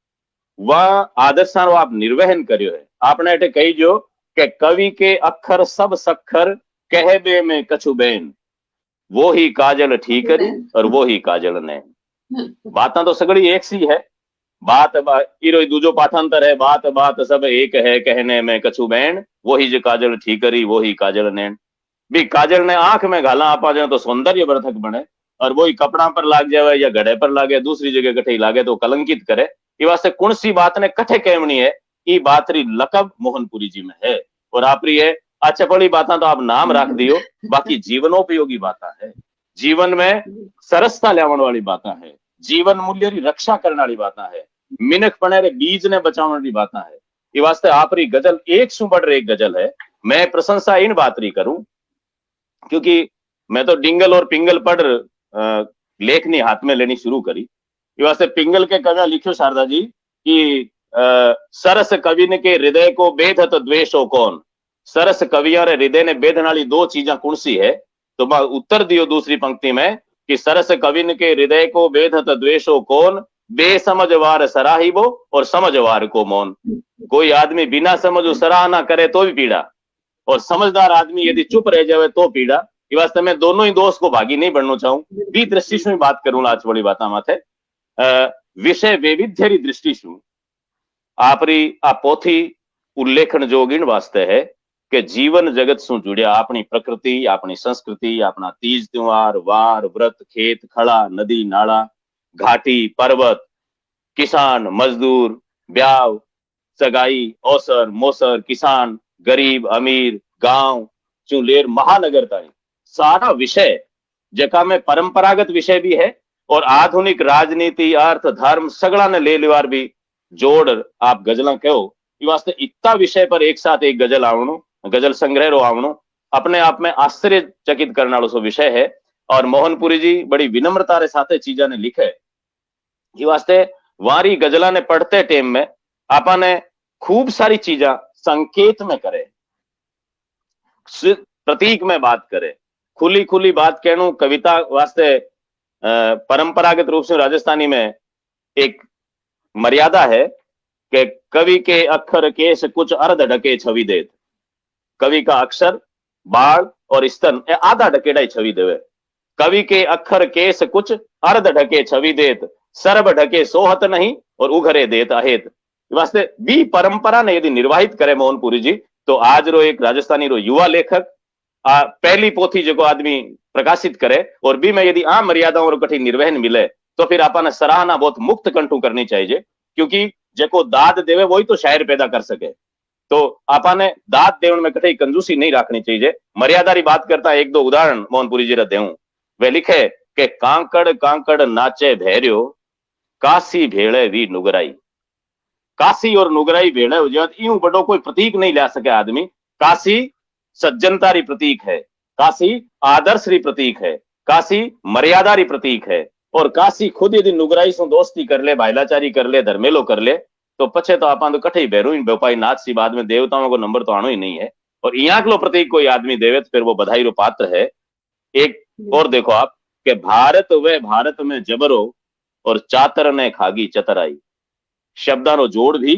वह आदर्श आप निर्वहन करियो है। आपने एटे कही जो के कवि के अक्षर सब सखर कहे बे में कछु बेन, वो ही काजल ठीकरी और वो ही काजल ने। बातें तो सगड़ी एक सी है, बात इरो दूजो पाठांतर है, बात बात सब एक है कहने में कछु बैन, वो ही जो काजल ठीकरी वो ही काजल नैन। भी काजल ने आंख में घाला आपा जाए तो सौंदर्य वर्धक बने, और वही कपड़ा पर लाग जाए या गड़े पर लागे, दूसरी जगह कठे लागे तो कलंकित करे। ये वास्ते कौन सी बात ने कठे कहनी है, ये बात री लकब मोहनपुरी जी में है। और आप री है अच्छा बड़ी बातें तो आप नाम रख दियो, बाकी जीवनोपयोगी बातें है, जीवन में सरसता लेवन वाली बातें है, जीवन मूल्य री रक्षा करने वाली बातें है, मिनख पने रे बीज ने बचाने वाली बातें है। ये वास्ते आप री गजल एक सु बढ़ एक गजल है। मैं प्रशंसा इन बात री करूं क्योंकि मैं तो डिंगल और पिंगल पढ़ लेखनी हाथ में लेनी शुरू करी। ये वास्ते पिंगल के कविया लिखियो शारदा जी कि सरस कवि ने के हृदय को बेधत द्वेषो कौन। सरस कविया रे हृदय ने बेधन वाली दो चीजा कौन सी है, तो मैं उत्तर दियो दूसरी पंक्ति में कि सरस कविन के हृदय को बेधत द्वेषो कौन, बेसमझवार सराहिबो और समझवार को मौन। कोई आदमी बिना समझो सराहना करे तो भी पीड़ा, और समझदार आदमी यदि चुप रह जाए तो पीड़ा। ये वास्ते मैं दोनों ही दोस्त को भागी नहीं बनना चाहूं, बी दृष्टि से बात करूंगा आज बड़ी बात माथे। विषय वैविध्य री दृष्टि से आपरी आ पोथी उल्लेखन जोगिन वास्ते है कि जीवन जगत सु जुड़िया अपनी प्रकृति, अपनी संस्कृति, अपना तीज त्योहार, वार व्रत, खेत खड़ा, नदी नाला, घाटी पर्वत, किसान मजदूर, ब्याव सगाई, औसर मोसर, किसान गरीब अमीर, गांव चुलेर महानगर ताई सारा विषय जका में परंपरागत विषय भी है और आधुनिक राजनीति अर्थ धर्म सगड़ा ने ले लिवार भी जोड़ आप गजला कहो। ये वास्ते इतना विषय पर एक साथ एक गजल आवणो, गजल संग्रह रो आवणो अपने आप में आश्चर्यचकित करने वाला सो विषय है। और मोहनपुरी जी बड़ी विनम्रता रे साथे चीजा ने लिखे। ये वास्ते वारी गजला ने पढ़ते टाइम में आपा ने खूब सारी चीजा संकेत में करे, प्रतीक में बात करे, खुली खुली बात कहूं। कविता वास्ते परंपरागत रूप से राजस्थानी में एक मर्यादा है कि कवि के अक्षर केश कुछ अर्ध ढके छवि देत। कवि का अक्षर बाल और स्तन आधा ढकेड़ा छवि देवे। कवि के अक्षर केश कुछ अर्ध ढके छवि देत, सर्व ढके सोहत नहीं और उघरे देत अहेत। वास्ते बी परंपरा ने यदि निर्वाहित करे मोहनपुरी जी, तो आज रो एक राजस्थानी रो युवा लेखक पहली पोथी जो आदमी प्रकाशित करे और बी में यदि आ मर्यादाओं और कठी निर्वहन मिले तो फिर आपने सराहना बहुत मुक्त कंठू करनी चाहिए, क्योंकि जो दाद देवे वही तो शायर पैदा कर सके। तो आपने दाद देवन में कठई कंजूसी नहीं रखनी चाहिए। मर्यादारी बात करता एक दो उदाहरण मोहनपुरी जी देऊं। वे लिखे कि कांकड़ कांकड़ नाचे भैर्यो, काशी भेड़े वी नुगराई। काशी और नुगराई भेड़े हो जाए यूं बड़ो कोई प्रतीक नहीं ला सके आदमी। काशी सज्जनतारी प्रतीक है, काशी आदर्शरी प्रतीक है, काशी मर्यादारी प्रतीक है। और काशी खुद यदि नुगराई से दोस्ती कर ले, भाईलाचारी कर ले, धर्मेलो कर ले तो पछे तो आप तो कठे भैरू बेपाई नाथ सी बाद में देवताओं को नंबर तो आनो ही नहीं है। और यहाँ प्रतीक कोई आदमी देवे तो फिर वो बधाई रो पात्र है। एक और देखो आप कि भारत वे भारत में जबरो और चातर ने खागी चतराई। शब्दानो जोड़ भी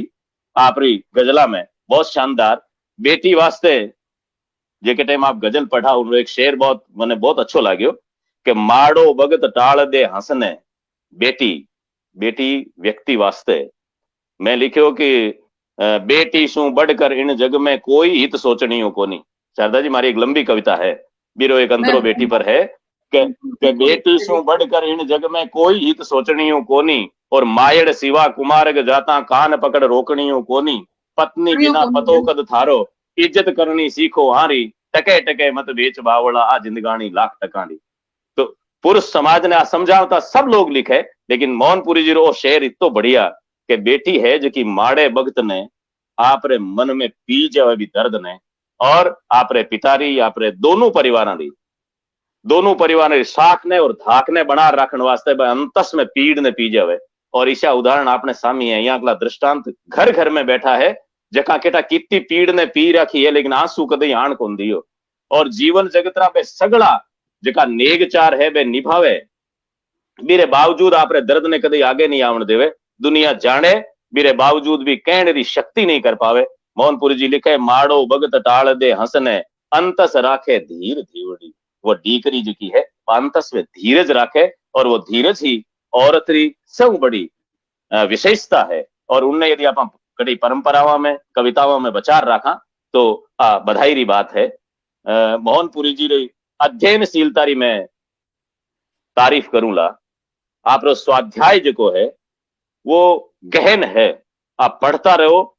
आपरी गजला में बहुत शानदार। बेटी वास्ते जेके टाइम आप गजल पढ़ा उन एक शेर बहुत मने बहुत अच्छो लाग्यो कि माड़ो भगत टाल दे हंसने, बेटी बेटी व्यक्ति वास्ते। मैं लिखियो कि बेटी सु बढ़कर इन जग में कोई हित सोचनियो कोनी। शारदा जी मारी एक लंबी कविता है, बीरो एक अंतरो बेटी पर है कि बेटी सु बढ़कर इन जग में कोई हित सोचनियो कोनी, और मायड़ सिवा कुमारग जाता कान पकड़ रोकनियो कोनी। पत्नी बिना पतो कद थारो, इज्जत करनी सीखो हारी, टके टके मत बेच बावड़ा आ जिंदगानी लाख टकानी। तो पुरुष समाज ने आ समझावता सब लोग लिखे, लेकिन मोहनपुरी जी रो शेर इतो बढ़िया कि बेटी है जो कि माड़े भगत ने आपरे मन में पी जावे भी दर्द ने, और आपरे पितारी आपरे दोनों परिवार ने साख ने और धाक ने बना रखने वास्ते अंतस में पीड़ ने पी जावे। और ईशा उदाहरण आपने सामी है, यहाँ दृष्टांत घर घर में बैठा है जका केटा कितनी पीड़ ने पी रखी है लेकिन आंसू कदई आण कोन दियो। और जीवन जगतरा पे सगड़ा जका नेगचार है बे निभावे, बीरे बावजूद आपरे दर्द ने कदई आगे नहीं आवण देवे। दुनिया जाने बीरे बावजूद भी कहने री शक्ति नहीं कर पावे। मोहनपुरी जी लिखे माड़ो भगत टाल दे हंसने, अंतस राखे धीर धीवड़ी। वो डीकरी जी की है अंतस में धीरज राखे, और वो धीरज ही औरत री सब बड़ी विशेषता है। और उनने यदि आप कड़ी परंपराओं में कविताओं में बचार रखा तो बधाई री बात है। मोहनपुरी जी री अध्ययनशीलता री मैं तारीफ करूंला। आप रो स्वाध्याय जो है वो गहन है, आप पढ़ता रहो,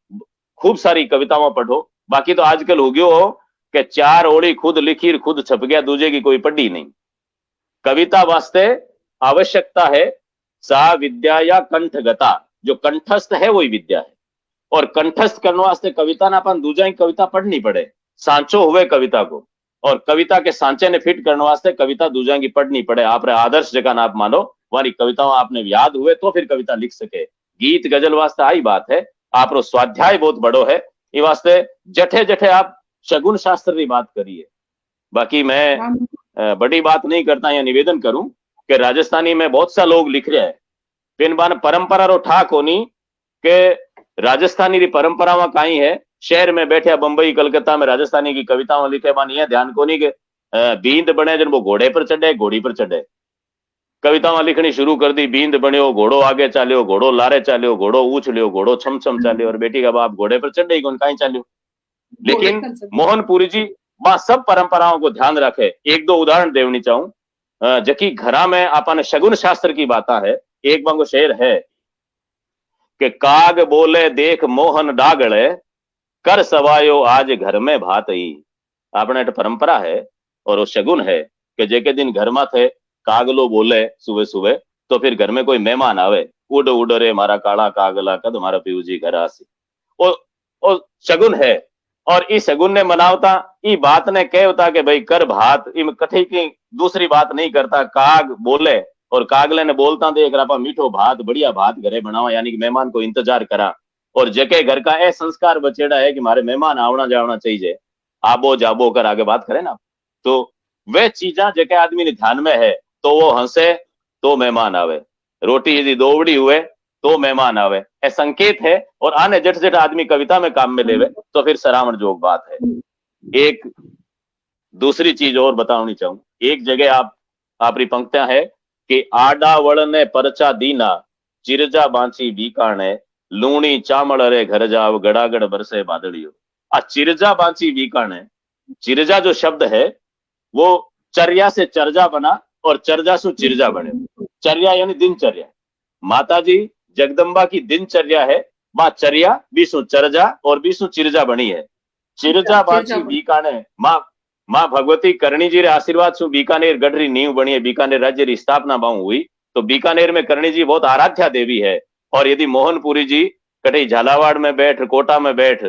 खूब सारी कविताओं पढ़ो। बाकी तो आजकल हो गयो हो कि 4 ओड़ी खुद लिखी खुद छप गया, दूजे की कोई पढ़ी नहीं। कविता वास्ते आवश्यकता है सा विद्या या कंठगता, जो कंठस्थ है वही विद्या है। और कंठस्थ करने वास्ते कविता ना अपन दूजा की कविता पढ़नी पड़े, सांचो हुए कविता को, और कविता के सांचे ने फिट करने वास्ते कविता दूजा की पढ़नी पड़े। आप आदर्श जगह ना आप मानो, वाली कविताओं आपने याद हुए तो फिर कविता लिख सके। गीत गजल वास्ते आई बात है, आप रो स्वाध्याय बहुत बड़ो है, ये वास्ते जठे जठे आप शगुन शास्त्र की बात करिए। बाकी मैं बड़ी बात नहीं करता, या निवेदन करूं कि राजस्थानी में बहुत सा लोग लिख रहे हैं, पिन बान परंपरा रो ठाक होनी के राजस्थानी की परंपरावां काई है। शहर में बैठे बंबई कलकत्ता में राजस्थानी की कविताओं लिखे बान ये ध्यान कोनी के बींद बने जन वो घोड़े पर चढ़े घोड़ी पर चढ़े। कवितावां लिखनी शुरू कर दी, बींद बन्यो घोड़ो आगे चाल्यो, घोड़ो लारे चाल्यो, घोड़ो उछलियो, घोड़ो छम छम चाल्यो, और बेटी का बाप घोड़े पर चढ़े ही कौन काई चाल्यो। लेकिन मोहनपुरी जी वहां सब परंपराओं को ध्यान रखे। एक दो उदाहरण देवनी चाहूं जबकि घरा में आपने शगुन शास्त्र की बात है। एक बांगो शेर है कि काग बोले देख मोहन डागले, कर सवायो आज घर में भात ही। आपने परंपरा है और वो शगुन है कि जेके दिन घर में थे कागलो बोले सुबह सुबह तो फिर घर में कोई मेहमान आवे, उड़ उड़ रे मारा काला कागला कद मारा पीऊ जी घर आसी। ओ शगुन है। और इस शगुन ने मनावता ई बात ने कहता कि भाई कर भात, इम कठी की दूसरी बात नहीं करता। काग बोले और कागले ने बोलता देख रहा मीठो भात बढ़िया भात घरे बनावा, यानी कि मेहमान को इंतजार करा। और जके घर का ए संस्कार बचेड़ा है कि मारे मेहमान आवना जावना चाहिए, आबो जाबो कर आगे बात करे ना, तो वे चीजा जके आदमी ने ध्यान में है तो वो हंसे तो मेहमान आवे, रोटी यदि दोवड़ी हुए तो मेहमान आवे, ए संकेत है। और आने जट जट आदमी कविता में काम में लेवे तो फिर सरावण जोग बात है। एक दूसरी चीज और बतानी चाहूं, एक जगह आपरी पंक्तियां है कि आडा वड़ ने परचा दीना, चिरजा बांची बीकाने, लूणी चामड़ रे घर जाव गड़ागड़ बरसे बादलियो। आ चिरजा बांची बीकाने, चिरजा जो शब्द है वो चर्या से चर्जा बना और चर्जा सु चिरजा बने। चर्या यानी दिनचर्या। माता जी जगदम्बा की दिनचर्या है मां चर्या बीसु चर्जा और बीसु चिरजा बनी है। चिरजा बाची बीकाने मां भगवती करणी जी रे आशीर्वाद सु बीकानेर गढ़री नींव बनी है, बीकानेर राज्य री स्थापना बाऊ हुई। तो बीकानेर में करणी जी बहुत आराध्या देवी है। और यदि मोहनपुरी जी कटई झालावाड़ में बैठ, कोटा में बैठ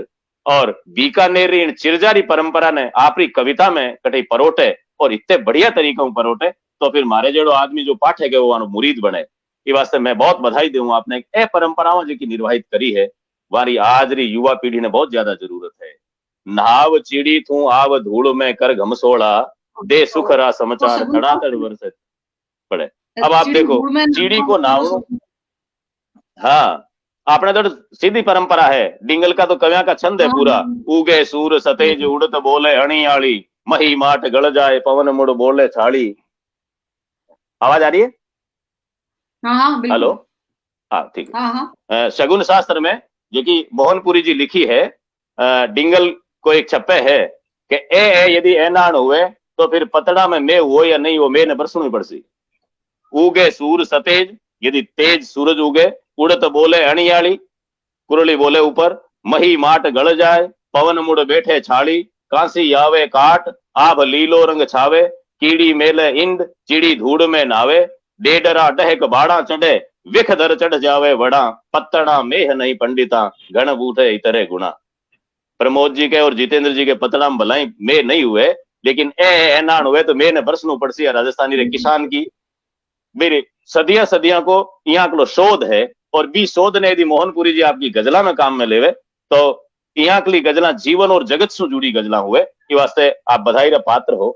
और बीकानेर इन चिरजारी परंपरा ने आपरी कविता में कटई परोटे और इतने बढ़िया तरीका परोटे, तो फिर मारे जेड़ो आदमी जो पाठे गए वो मुरीद बने। ये वास्ते मैं बहुत बधाई दूं आपने ए परंपराओं जी की निर्वाहित करी है, वारी आज री युवा पीढ़ी ने बहुत ज्यादा जरूरत है। नहाव चीड़ी तू आव धूल में कर घमसोड़ा, दे सुख रा समाचार धड़ाधड़ वर्षे पड़े। अब आप देखो चीड़ी को नाव, हाँ आपने तो सीधी परंपरा है। डिंगल का तो कविया का छंद है पूरा। उगे सूर सतेज उड़त बोले अणियाली, मही माट गल जाए पवन मुड़ बोले छाड़ी। आवाज आ रही है? हाँ हेलो, हाँ ठीक है। शगुन शास्त्र में जो कि मोहनपुरी जी लिखी है, डिंगल को एक छप्पे है कि ए यदि ऐनान हुए तो फिर पतड़ा में मैं हो या नहीं हो, मैं ने बरसनी पड़सी। उगे सूर सतेज, यदि तेज सूरज उगे, उड़त बोले अणियाली, कुरली बोले ऊपर, मही माट गल जाए पवन मुड़ बैठे छाड़ी, कांसी आवे काट आभ लीलो रंग छावे, कीड़ी मेले इंड चिड़ी धूड़ में नावे, डेडरा डहक बाड़ा चढ़े विख दर चढ़ जावे वड़ा, पत्तड़ा मेह नहीं पंडिता घण बूठे इतरे गुणा। प्रमोद जी के और जितेंद्र जी के पतड़ा में भलाई में नहीं हुए, लेकिन ऐनान हुए तो मैं ने बरसनू पड़सी है। राजस्थानी रे किसान की मेरे सदियां को यहाँ को शोध है। और बी शोध ने यदि मोहनपुरी जी आपकी गजला में काम में लेवे तो यहाँ के लिए गजला जीवन और जगत से जुड़ी गजला हुए। ये वास्ते आप बधाई रा पात्र हो।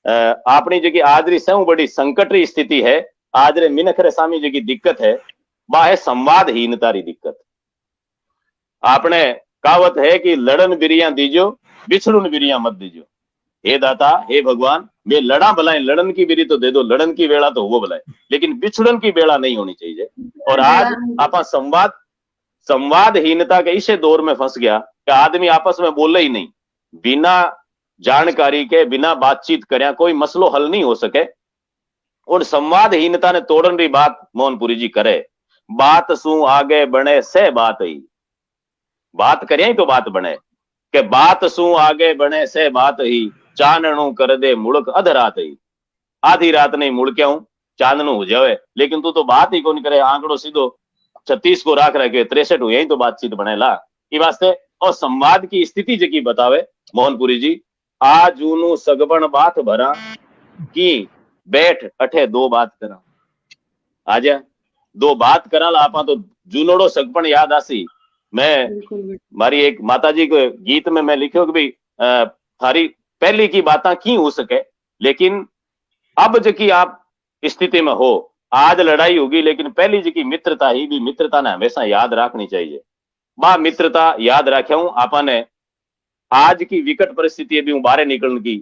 आपनी जी आज री से बड़ी संकट री स्थिति है, आज रे मिनख रे सामी जी की दिक्कत है, वह है संवादहीनता री दिक्कत। आपने कहावत है कि लड़न बिरिया दीजो बिछड़न बिरिया मत दीजो। हे दाता, हे भगवान, मैं लड़ा भलाए, लड़न की बिरी तो दे दो, लड़न की बेड़ा तो वो भलाए, लेकिन बिछड़न की बेड़ा नहीं होनी चाहिए। और आज आप संवादहीनता के इसे दौर में फंस गया कि आदमी आपस में बोले ही नहीं, बिना जानकारी के बिना बातचीत करे कोई मसलो हल नहीं हो सके। और संवादहीनता ने तोड़न री बात मोहनपुरी जी करे। बात सु आगे बने से बात ही, बात करें तो बात बने, के बात सु आगे बने से बात ही, चानणु कर दे मुड़क अधरात ही। आधी रात नहीं मुड़ के आऊं चांदनू हो जावे, लेकिन तू तो बात ही कौन करे। आंकड़ो सीधो 36 को राख रखे 63 हो, यही तो बातचीत बनेला। ये वास्ते और संवाद की स्थिति जकी बतावे मोहनपुरी जी। आज ऊनू सगबन बात भरा की बैठ अठे दो बात करा। आजा दो बात करा आपा तो जूनोड़ो सगपन याद आसी। मैं मारी एक माता जी के गीत में मैं लिखो कि भाई थारी पहली की बातें की हो सके, लेकिन अब जकी आप स्थिति में हो, आज लड़ाई होगी लेकिन पहली जी की मित्रता ही भी मित्रता ने हमेशा याद रखनी चाहिए। बा मित्रता याद रखे हूं आपा ने आज की विकट परिस्थिति भी बाहर निकलने की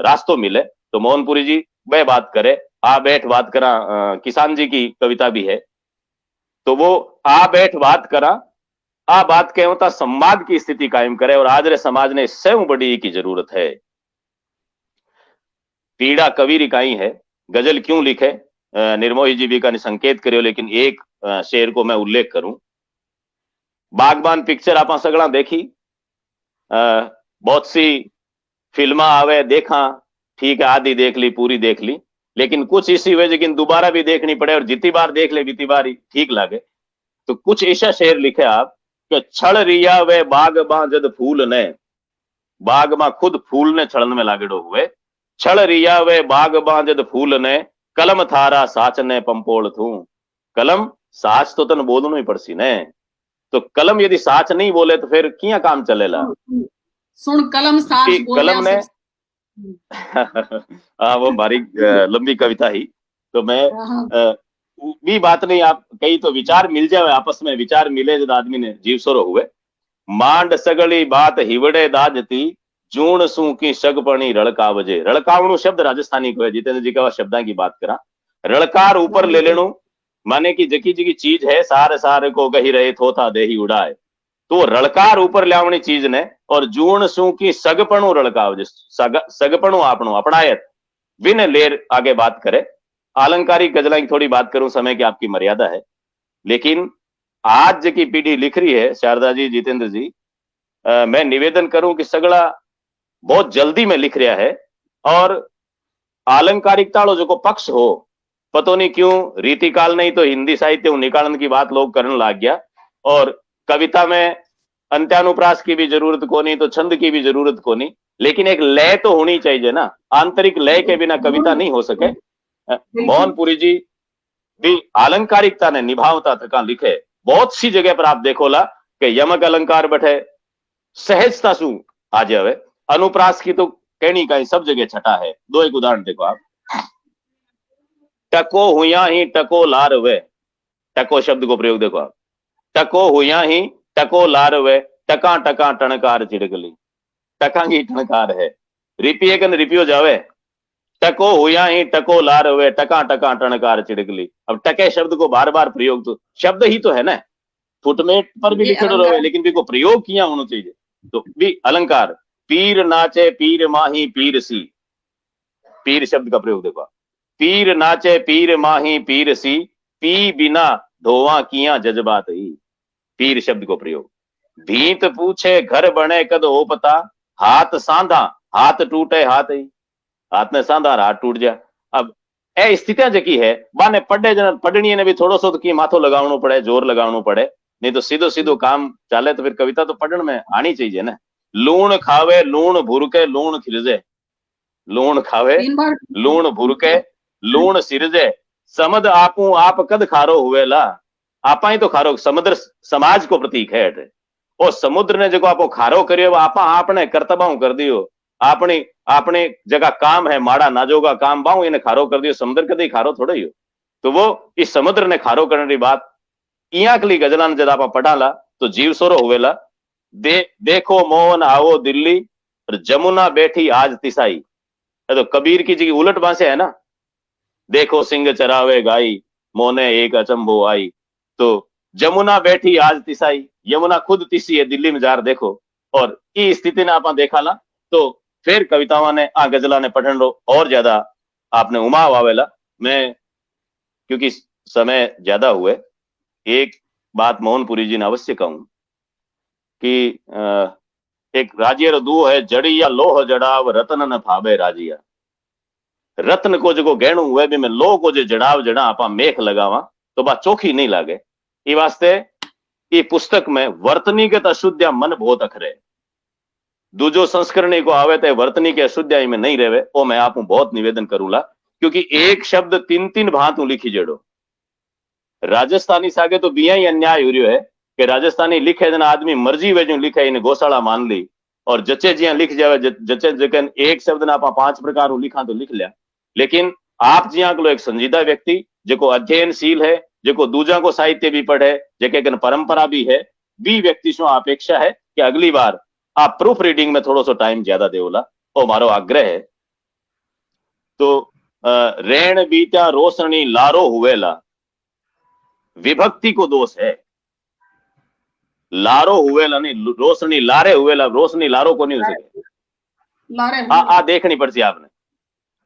रास्तों मिले तो मोहनपुरी जी वह बात करे। आ बैठ बात करा, किसान जी की कविता भी है, तो वो आ बैठ बात करा, आ बात के होता संवाद की स्थिति कायम करे। और आज रे समाज ने इससे बड़ी की जरूरत है। पीड़ा कवि रिकाई है, गजल क्यों लिखे निर्मोही जी भी का संकेत करियो, लेकिन एक शेर को मैं उल्लेख करूं। बागबान पिक्चर आप सगड़ा देखी, बहुत सी फिल्मा आवे देखा, ठीक है, आधी देख ली पूरी देख ली, लेकिन कुछ इसी वजह लेकिन दोबारा भी देखनी पड़े और जितनी बार देख ले बीती बार ठीक लगे। तो कुछ ऐसा शेर लिखे आप कि छड़ रिया वे बाग जद फूल ने, बाग में खुद फूल ने छड़न में लागेड़ो हुए। छड़ रिया वे बाग जद फूल ने, कलम थारा साच ने पंपोड़ थू। कलम साच तो तन बोलनो ही पड़सी ने, तो कलम यदि साच नहीं बोले तो फिर किया काम चलेला। सुन कलम साच बोले कलम ने हाँ वो भारी लंबी कविता ही। तो मैं भी बात नहीं, आप कई तो विचार मिल जाए, आपस में विचार मिले जब आदमी ने जीव सोरो हुए। मांड सगली बात हिवड़े दाजती, जूण सू की शगपणी रड़कावजे। रड़कावणु शब्द राजस्थानी को है, जितेंद्र जी का शब्दा की बात करा। रड़कार ऊपर ले लेणु माने की जकी जकी चीज है सारे सारे को गही रहे थोथा देही उड़ाए, तो रड़कार ऊपर लावनी चीज ने और जूण सू की सगपणु रड़कावजे, सगपणु आपणु अपनायत विन लेर आगे बात करे। आलंकारिक गजला की थोड़ी बात करूं, समय की आपकी मर्यादा है, लेकिन आज की पीढ़ी लिख रही है शारदा जी, जितेंद्र जी, मैं निवेदन करूं कि सगड़ा बहुत जल्दी में लिख रहा है और आलंकारिकता जो को पक्ष हो, पतो नहीं क्यों रीतिकाल नहीं तो हिंदी साहित्य निकालन की बात लोग करने लग गया, और कविता में अंत्यानुप्रास की भी जरूरत को नहीं तो छंद की भी जरूरत को नहीं, लेकिन एक लय तो होनी चाहिए ना, आंतरिक लय के बिना कविता नहीं हो सके। मोहनपुरी जी भी आलंकारिकता ने निभावता तका लिखे, बहुत सी जगह पर आप देखोला कि यमक अलंकार बैठे सहजता सु आज हवे, अनुप्रास की तो कहनी कहीं सब जगह छटा है। दो एक उदाहरण देखो आप, टको हुया ही टको लार वे, टको शब्द को प्रयोग देखो आप, टको हुया ही टको लार वे, टका टका टणकार चिड़कली, टका की टणकार है, रिपिए कन रिपियो जावे, टको हुया ही टको लार वे, टका टका टणकार चिड़कली। अब टके शब्द को बार बार प्रयोग, तो शब्द ही तो है ना, फुटमेट पर भी लिखे रहे, लेकिन भी को प्रयोग किया होना चाहिए, तो भी अलंकार। पीर नाचे पीर माही पीर सी, पीर शब्द का प्रयोग देखो, पीर नाचे पीर माही पीर सी, पी बिना धोवा किया जज्बात ही, पीर शब्द को प्रयोग। भीत पूछे घर बने कद हो पता, हाथ सांधा हाथ टूटे हाथ ही, हाथ ने सांधा हाथ टूट जा। अब ए स्थितियां जकी है बाने पढ़े जन पढ़नी ने भी थोड़ो सो तो की माथो लगावनो पड़े, जोर लगावनो पड़े, नहीं तो सीधो सीधो काम चाले तो फिर कविता तो पढ़ने में आनी चाहिए ना। लूण खावे लूण भुरके लूण खिरजे, लूण खावे लूण भुरके लूण सिरजे, समद आपू आप कद खारो हुएला, आपा ही तो खारो, समुद्र समाज को प्रतीक है, और समुद्र ने जो आपको खारो करियो आपा आपने कर्तव्य कर दियो, अपनी अपने जगह काम है माड़ा नाजोगा काम बाऊ इन्हें खारो कर दियो, समुद्र कदे खारो थोड़ा ही हो। तो वो इस समुद्र ने खारो करने की बात इयाकली गजलान जब आप पढ़ाला तो जीव सोरो हुएला। देखो मोहन आओ दिल्ली, जमुना बैठी आज तिसाई, तो कबीर की जी उलट भाषा है ना, देखो सिंह चरावे गाई मोने एक अचंभो आई, तो जमुना बैठी आज तिसाई, यमुना खुद तिसी है दिल्ली में जार देखो, और ई स्थिति ने आप देखा ला तो फिर कविताओं ने आ गजला ने पढ़न लो और ज्यादा आपने उमाव आवेला। मैं क्योंकि समय ज्यादा हुए, एक बात मोहनपुरी जी ने अवश्य कहूं कि एक राजियर दू है, जड़ी या लोह जड़ाव रतन न फाबे राजिया, रत्न को जो गहणु हुए भी मैं लोह को जो जड़ाव जड़ा आपा मेख लगावा तो बात चोखी नहीं लागे। ई वास्ते ई पुस्तक में वर्तनीगत अशुद्धिया मन बहुत अखरे, दूजो संस्करणी को आवे तो वर्तनी के अशुद्धिया में नहीं रहे, वो मैं आपको बहुत निवेदन करूंगा, क्योंकि एक शब्द तीन तीन भांतु लिखी जड़ो। राजस्थानी सागे तो बिया ही अन्याय हो रही है कि राजस्थानी लिखे जना आदमी मर्जी वे जो लिखे इन्हें गौशाला मान ली, और जचे जिया लिख जावे जचे जगन एक शब्द ना आप 5 प्रकार लिखा तो लिख लिया, लेकिन आप जिया को एक संजीदा व्यक्ति जो अध्ययनशील है, जो दूजा को साहित्य भी पढ़े, जो परंपरा भी है, भी व्यक्ति से अपेक्षा है कि अगली बार आप प्रूफ रीडिंग में थोड़ा सा टाइम ज्यादा देवला, वो मारो आग्रह है। तो रेण बीत्या रोशनी लारो हुएला, विभक्ति को दोष है, लारो हुएला नहीं, रोशनी लारे हुएला, रोशनी लारो को नहीं हो सके, आ देखनी पड़ती आपने।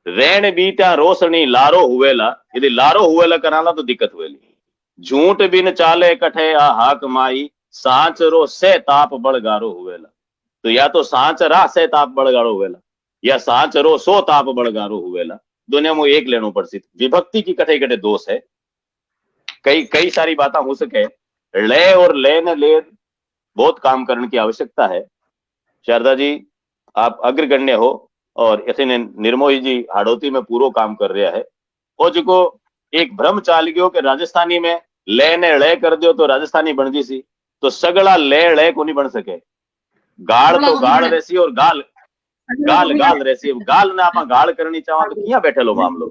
रेण बीत्या रोशनी लारो हुएला, यदि लारो हुएला कराना तो दिक्कत हुएली। झूठ बिन चाले कठे आ हाक माई, सांच रो से ताप बड़गारो हुएला, तो या तो सांच रा से ताप बड़गारो हुएला या सांच रो सो ताप बड़गारो हुएला, दुनिया में एक लेनो पड़ती। विभक्ति की कठे कठे दोष है, कई सारी बातें हो सके, ले और ले न ले बहुत काम करने की आवश्यकता है। शारदा जी आप अग्रगण्य हो, और ऐसे निर्मोही जी हाड़ौती में पूरा काम कर रहा है, और जो एक भ्रम चाल गयो कि राजस्थानी में ले ने ले कर दियो तो राजस्थानी बन जी सी, तो सगड़ा ले को नहीं बन सके, गाड़ तो गाड़ रहसी और गाल गाल गाल रहसी, गाल ने आप गाल करनी चाहो तो किया बैठे लो मामलो।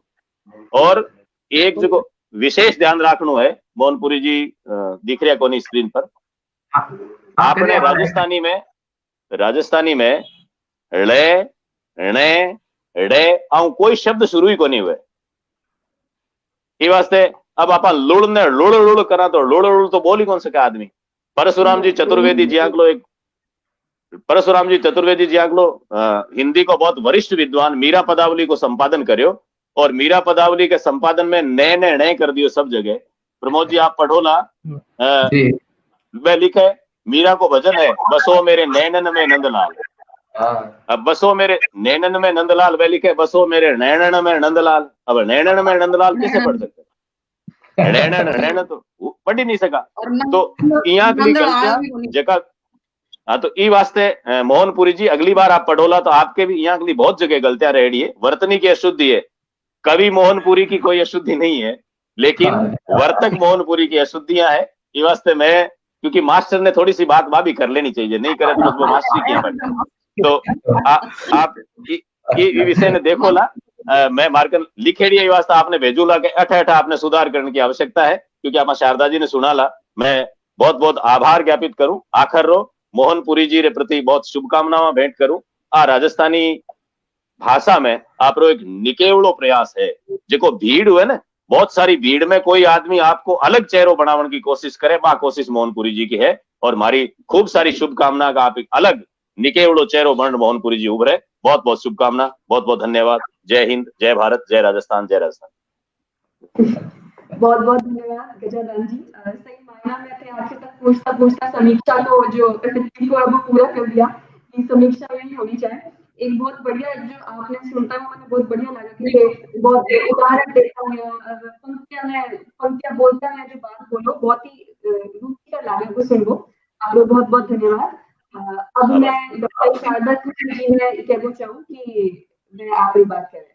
और एक जो विशेष ध्यान रखना है, मोहनपुरी जी दिख रहा कोनी स्क्रीन पर, आपने राजस्थानी में ले ने डे आउ कोई शब्द शुरू ही को नहीं हुए, ये वास्ते अब आप लुड़ ने लुड़ लुड़ करा तो लुड़ लुड़ तो बोल ही कौन सके आदमी। परशुराम जी चतुर्वेदी जी आंकलो एक परशुराम जी चतुर्वेदी जी आगलो हिंदी को बहुत वरिष्ठ विद्वान मीरा पदावली को संपादन करियो और मीरा पदावली के संपादन में नए नए नए कर दियो सब जगह। प्रमोद जी आप पढ़ो ला, जी वह लिखे मीरा को भजन है बसो मेरे नैनन में नंदलाल। हाँ अब बसो मेरे नैनन में नंदलाल, वह लिखे बसो मेरे नैनन में नंदलाल। अब नैनन में नंदलाल कैसे पढ़ सकते? नैनन नैनन तो पढ़ ही नहीं सका। तो यहाँ की गलतियां जगह, हाँ तो ई वास्ते मोहनपुरी जी अगली बार आप पढ़ोला तो आपके भी यहाँ के बहुत जगह गलतियां रह रही है। वर्तनी की अशुद्धि है, कवि मोहनपुरी की कोई अशुद्धि नहीं है, लेकिन वर्तक मोहनपुरी की अशुद्धियां है। ये वास्ते मैं, क्योंकि मास्टर ने थोड़ी सी बात भी कर लेनी चाहिए, नहीं करे तो वो मास्टरी क्या बैठे। तो आप ये विषय ने देखो ला, मैं मार्कन लिखेड़ी ये वास्ते आपने भेजू ला के अठा आपने सुधार करने की आवश्यकता है, क्योंकि आप शारदा जी ने सुना ला। मैं बहुत बहुत आभार ज्ञापित करूं। आखिर रो मोहनपुरी जी रे प्रति बहुत शुभकामनाएं भेंट करूं। आ राजस्थानी भाषा में आप रो एक निकेवड़ो प्रयास है, जो भीड़ हुए ना, बहुत सारी भीड़ में कोई आदमी आपको अलग चेहरो बनाने की कोशिश करे, बा कोशिश मोहनपुरी जी की है। और हमारी खूब सारी शुभकामना का आप एक अलग निकेवड़ो चेहरो बन मोहनपुरी जी उभरे। बहुत बहुत शुभकामना, बहुत बहुत धन्यवाद। जय हिंद, जय भारत, जय राजस्थान, जय राजस्थान। बहुत बहुत धन्यवाद गजानन जी। सही मायना में थे आपसे तक पूछता पूछता समीक्षा को जो प्रकृति को अब पूरा कर दिया कि समीक्षा यही होनी चाहिए। एक बहुत बढ़िया जो आपने सुनता है मुझे बहुत बढ़िया लगा कि बहुत उदाहरण देता है, पंक्तियां बोलता है, जो बात बोलो बहुत ही रुचि लगा को सुनो। आपको बहुत बहुत धन्यवाद। अब मैं डॉक्टर शारदा कृष्ण जी ने कहना चाहूँ कि मैं आखिरी बात करें।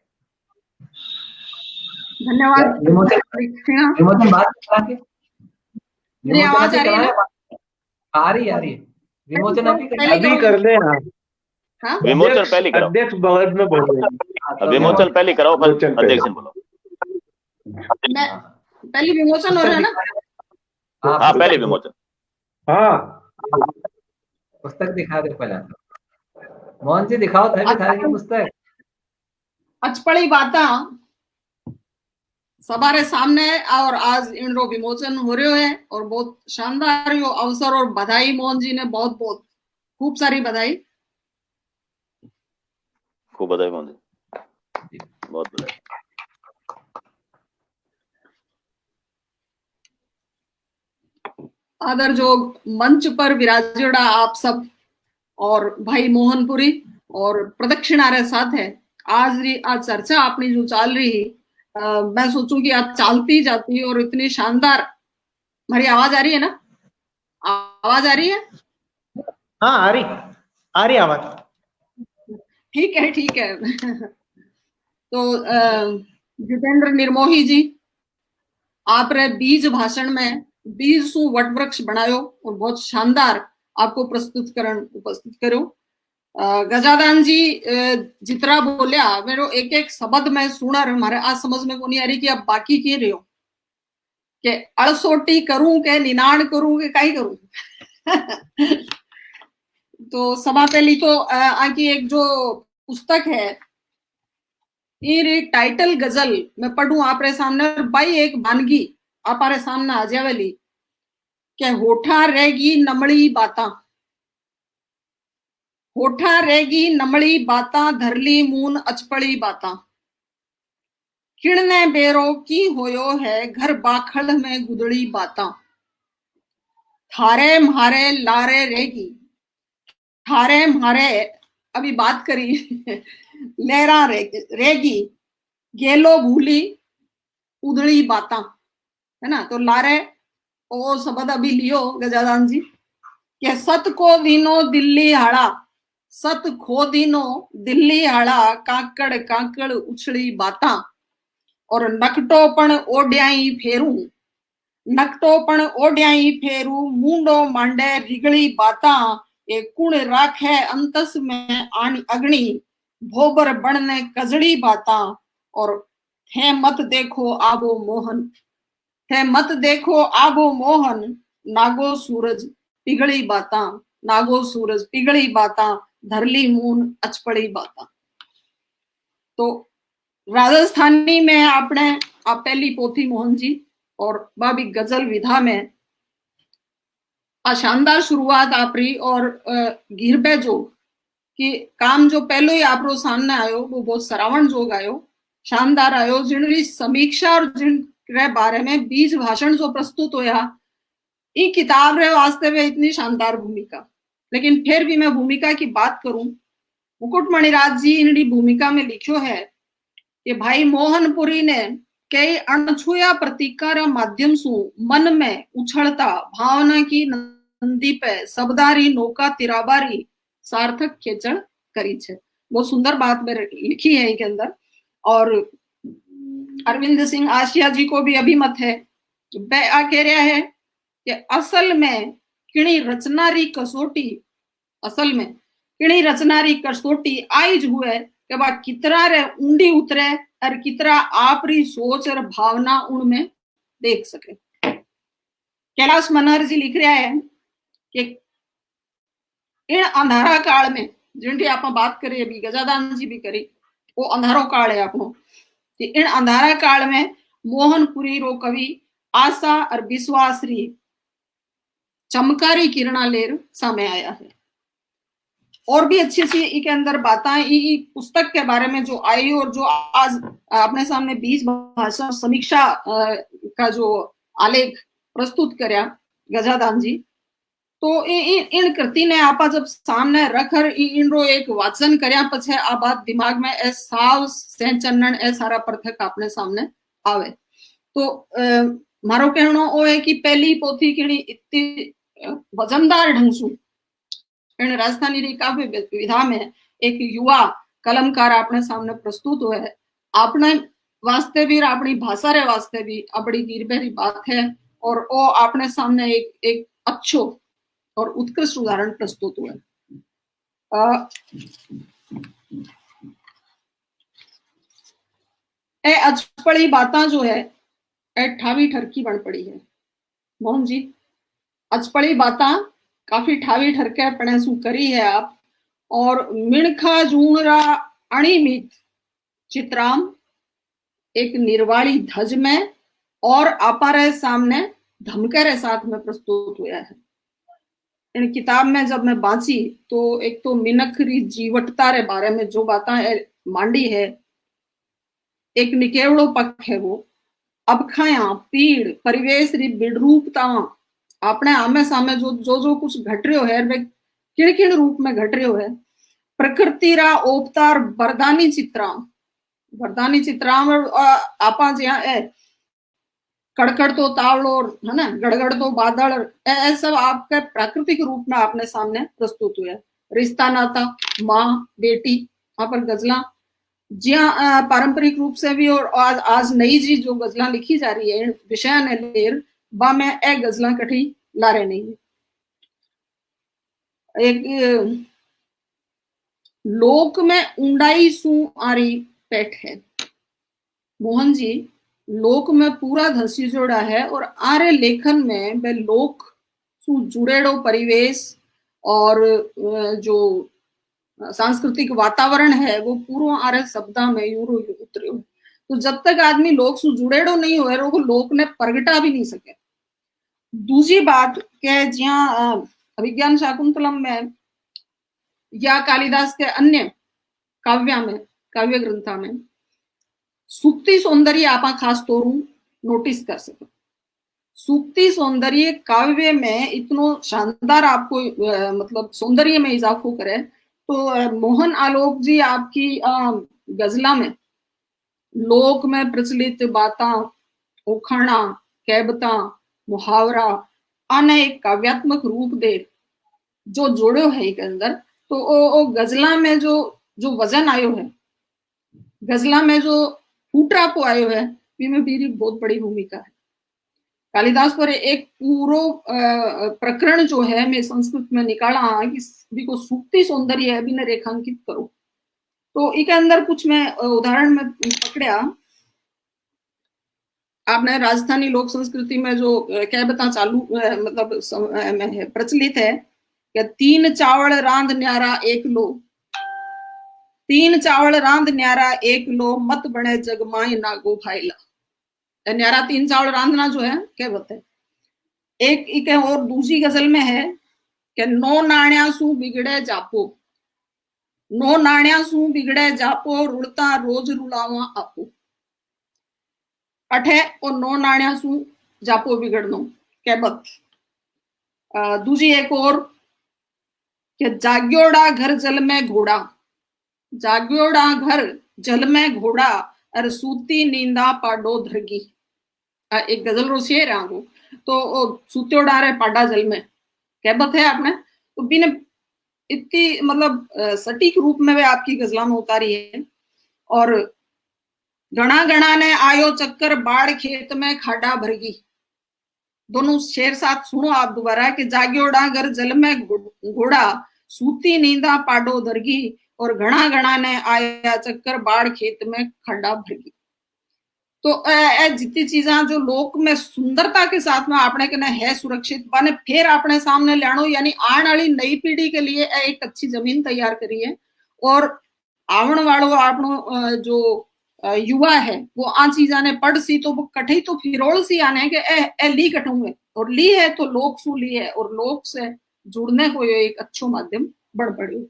धन्यवाद। विमोचन बात करा के मेरी आवाज आ रही है ना? आ रही है विमोचन अभी कर ले। हाँ विमोचन पहले करो, अध्यक्ष भवन में बोलो। विमोचन पहले कराओ, फिर अध्यक्ष से बोलो। पहले विमोचन हो रहा है ना? हाँ पहले विमोचन। हाँ पुस्तक दिखा दे पहले। मोहन जी दिखाओ थारी की पुस्तक। अचपड़ी बाता सबारे सामने और आज इनरो विमोचन हो रहे है और बहुत शानदार यो अवसर और बधाई। मोहन जी ने बहुत बहुत खूब सारी बधाई। खूब बधाई मोहन जी, बहुत बधाई। आदर जो मंच पर विराजोड़ा आप सब और भाई मोहनपुरी और प्रदक्षिणारे साथ है। आज चर्चा अपनी जो चल रही, मैं सोचूं कि आज चलती जाती और इतनी शानदार। हमारी आवाज आ रही है ना? आवाज आ रही है? हाँ आ रही आवाज। ठीक है तो जितेंद्र निर्मोही जी, आप रे बीज भाषण में बीज सु वट वृक्ष बनायो और बहुत शानदार आपको उपस्थित करो। गजादान जी जितना बोलिया मेरो एक एक शब्द में सुना रहे, हमारे आज समझ में को नहीं आ रही कि आप बाकी की रहे हो कि अड़सोटी करूं के निनाण करूं के काई करूं। तो सभा पहली तो आकी एक जो पुस्तक है ये टाइटल गजल मैं पढ़ूं आपरे सामने। भाई एक वानगी आपरे सामने आ जावेली के होठा रहेगी नमड़ी बाता, होठा रहेगी नमड़ी बाता, धरली मून अचपड़ी बाता, किणने बेरो की होयो है घर बाखड़ में गुदड़ी बाता, थारे म्हारे लारे रहेगी, थारे म्हारे अभी बात करी लहरा रहेगी, गेलो भूली उदड़ी बाता, है ना? तो लारे ओ शब्द अभी लियो गजादान जी के सत को दीनो दिल्ली हाड़ा, सत खो दीनो दिल्ली हाड़ा, काकड़ काकड़ उछड़ी बाता, और नकटोपण ओड्याई फेरू, नकटोपण ओड्याई फेरू, मुंडो मांडे रिगड़ी बाता, ये कुण राखे अंतस में आनी अग्नि, भोबर बनने कजड़ी बाता, और थे मत देखो आबो मोहन, थे मत देखो आबो मोहन, नागो सूरज पिघली बाता, नागो सूरज पिघली बाता, धरली मून अचपड़ी बाता। तो राजस्थानी में आपने आप पहली पोथी मोहन जी और बाबी गजल विधा में आ शानदार शुरुआत आपरी और गिरबे जो कि काम जो पहलो ही आपरो सामने आयो वो बहुत सरावण जोग आयो, शानदार आयो। जिनरी समीक्षा और जिन बारे में बीज भाषण जो प्रस्तुत होया, ई किताब रे वास्ते में इतनी शानदार भूमिका। लेकिन फिर भी मैं भूमिका की बात करूं, मुकुटमणि राज जी इनकी भूमिका में लिखो है कि भाई मोहनपुरी ने कई अणछुया प्रतीकार माध्यम सु मन में उछलता भावना की नंदी पे सबदारी नौका तिराबारी सार्थक खेचण करी छे। बहुत सुंदर बात मेरे लिखी है इसके अंदर। और अरविंद सिंह आशिया जी को भी अभिमत है, वे आ कह रहा है कि असल में किणी रचनारी कसोटी, असल में किणी रचनारी कसोटी आईज हुए कि बा कितरा रे ऊंडी उतरे और कितरा आपरी सोच और भावना उनमें देख सके। कैलाश मनहर जी लिख रहा है कि इन अंधारा काल में जिनकी आप बात करिए अभी गजादान जी भी करी, वो अंधारो काल है अपनो कि इन अंधारा काल में मोहनपुरी रो कवि आशा और विश्वास री चमकारी किरणा लेर सामने आया है। और भी अच्छी अच्छी इसके अंदर बातें पुस्तक के बारे में जो आई और जो आज अपने सामने बीज भाषा समीक्षा का जो आलेख प्रस्तुत करया गजादान जी, तो इन कृति ने आपा जब सामने रखकर इन रो एक वाचन करया पछे आ बात दिमाग में ए साव सेंचनन ए सारा पृथक आपने सामने आवे। तो मारो कहनो ओ है कि पहली पोथी किणी इतनी वजनदार ढंग सु इन राजस्थानी री काव्य विधा में एक युवा कलमकार अपने सामने प्रस्तुत हुए है। आपने वास्ते भी अपनी भाषा रे वास्ते भी बड़ी गिरबेरी बात है और वो अपने सामने एक अच्छो और उत्कृष्ट उदाहरण प्रस्तुत हुए। ए अचपड़ी बाता जो है ए ठावी ठरकी बन पड़ी है। मोहन जी अचपड़ी बाता काफी ठावी ठरके पणे सु करी है आप। और मिणखा जूणरा अणिमित चित्राम एक निर्वाणी धज में और अपारे सामने धमकेरे साथ में प्रस्तुत हुआ है। इन किताब में जब मैं बांची तो एक तो मिनख री जीवटता रे बारे में जो बातें मांडी है, एक निकेवड़ो पक्ष है वो अबखाया पीड़ परिवेश री बिडरूपता आपने आमे सामे जो कुछ घट रह्यो है वे किण किण रूप में घट रह्यो है। प्रकृति रा ओपतार वरदानी चित्राम आपा ज्या है कड़कड़ तो तावड़ो है ना, गड़गड़ तो बादल, ऐ सब आपके प्राकृतिक रूप में आपने सामने प्रस्तुत हुआ है। रिश्ता नाता माँ बेटी वहां पर गजला ज्या पारंपरिक रूप से भी और आज नई जी जो गजला लिखी जा रही है विषय ने लेर बा में ए गजला कठी लारे नहीं। एक लोक में ऊंडाई सु आरी पेट है। मोहन जी लोक में पूरा धसी जोड़ा है और आर्य लेखन में वे लोक सु जुड़ेड़ो परिवेश और जो सांस्कृतिक वातावरण है वो पूरा आर्य शब्दा में यूरो उतरे। तो जब तक आदमी लोक सु जुड़ेड़ो नहीं हुए वो लोक ने प्रगटा भी नहीं सके। दूसरी बात के ज्या अभिज्ञान शाकुंतलम में या कालिदास के अन्य काव्य ग्रंथा में सूक्ति सौंदर्य आप खास तौर नोटिस कर सको। सूक्ति सौंदर्य काव्य में इतनो शानदार आपको मतलब सौंदर्य में इजाफो करे तो मोहन आलोक जी आपकी गजला में लोक में प्रचलित बाता उखाणा कहबता मुहावरा आने एक काव्यात्मक रूप दे जो जोड़ो है के अंदर। तो ओ गजला में जो वजन आयो है, गजला में जो फूटरा को आयो है में भी बहुत बड़ी भूमिका है। कालिदास पर एक पूरो प्रकरण जो है मैं संस्कृत में निकाला कि भी को सूक्ति सौंदर्य है भी ने रेखांकित करो। तो इसके अंदर कुछ मैं उदाहरण में पकड़ा। आपने राजस्थानी लोक संस्कृति में जो कहबता चालू मतलब में प्रचलित है कि 3 चावल रांध न्यारा 1 लो, 3 चावल रांध न्यारा 1 लो मत बने जगमाई नागो भाईला। न्यारा 3 चावल रांधना जो है कहवत है। एक इके और दूसरी गजल में है कि नो नाण्या सु बिगड़े जापो, नो नाण्या सु बिगड़े जापो, रुड़ता रोज रुलावा आपो। अठे और नो नाण्या सु जापो बिगड़नो कहबत। दूसरी एक और कि जाग्योड़ा घर जल में घोड़ा, जाग्योड़ा घर जल में घोड़ा, और सूती नींदा पाडो धरगी। एक गजल रो शेर है वो, तो सूत्योड़ा रे पाडा जल में कहबत है आपने। तो बिना इतनी मतलब सटीक रूप में वे आपकी गजला में उतारी है। और गणा गणा ने आयो चक्कर, बाढ़ खेत में खाडा भरगी। दोनों शेर साथ सुनो आप दोबारा कि जाग्योड़ा घर जल में घोड़ा, सूती नींदा पाडो धरगी, और घना घना ने आया चक्कर, बाढ़ खेत में खड्डा भरगी। तो जितनी चीजा जो लोक में सुंदरता के साथ में आपने कहना है सुरक्षित बने फिर अपने सामने लानो, यानी आने वाली नई पीढ़ी के लिए एक अच्छी जमीन तैयार करी है। और आवन वालों आपनो जो युवा है वो आ चीजा ने पढ़ सी तो वो कठई तो फिरोल सी आने के ए ली कटूंगे, और ली है तो लोक सु ली है, और लोक से जुड़ने को ये एक अच्छो माध्यम बढ़ पड़ो।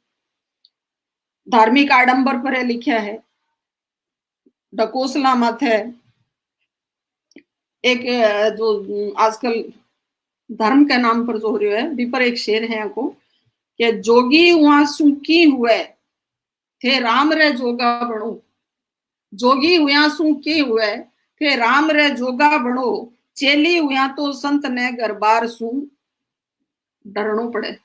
धार्मिक आडंबर पर लिखा है डकोसला मत है। एक जो आजकल धर्म के नाम पर जो हो रही है, बी पर एक शेर है को कि जोगी हुआ सुकी हुए थे राम रे जोगा बनो, जोगी हुआ सुकी हुए थे राम रे जोगा बनो, चेली हुआ तो संत ने गरबार सु डरनो पड़े।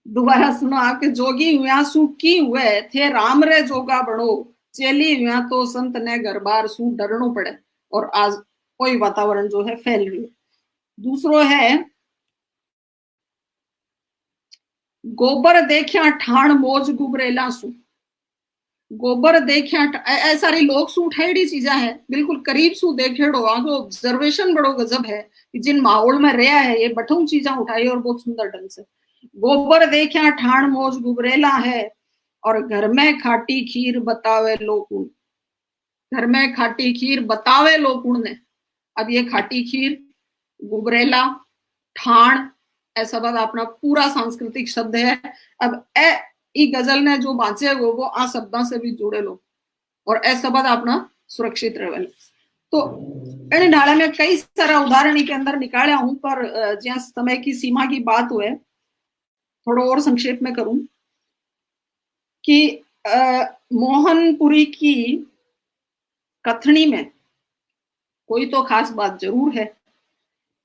दोबारा सुनो आपके, जोगी हुआ सुकी हुए थे राम रे जोगा बनो, चेली हुआ तो संत ने गरबार सु डरनो पड़े। और आज कोई वातावरण जो है फैल रही है। दूसरो है गोबर देखिया ठाण मोज गुबरेला सु, गोबर देखिया सारी लोग सू ठेड़ी चीजा है, बिल्कुल करीब सू देखेड़ो। आगो ऑब्जर्वेशन बड़ो गजब है कि जिन माहौल में रहा है ये बठू चीजा उठाई और बहुत सुंदर ढंग से। गोबर देखिया ठाण मोज गुबरेला है, और घर में खाटी खीर बतावे लोकुन, घर में खाटी खीर बतावे लोकुन ने। अब ये खाटी खीर, गुबरेला, ठाण ऐसा बात अपना पूरा सांस्कृतिक शब्द है। अब ई गजल ने जो बांचे वो आ शब्दों से भी जुड़े लो, और ए शब्द अपना सुरक्षित रहे। तो इन ढाले में कई सारा उदाहरण के अंदर निकाला हूं, पर जहाँ समय की सीमा की बात हुए थोड़ा और संक्षेप में करूं कि मोहनपुरी की कथनी में कोई तो खास बात जरूर है।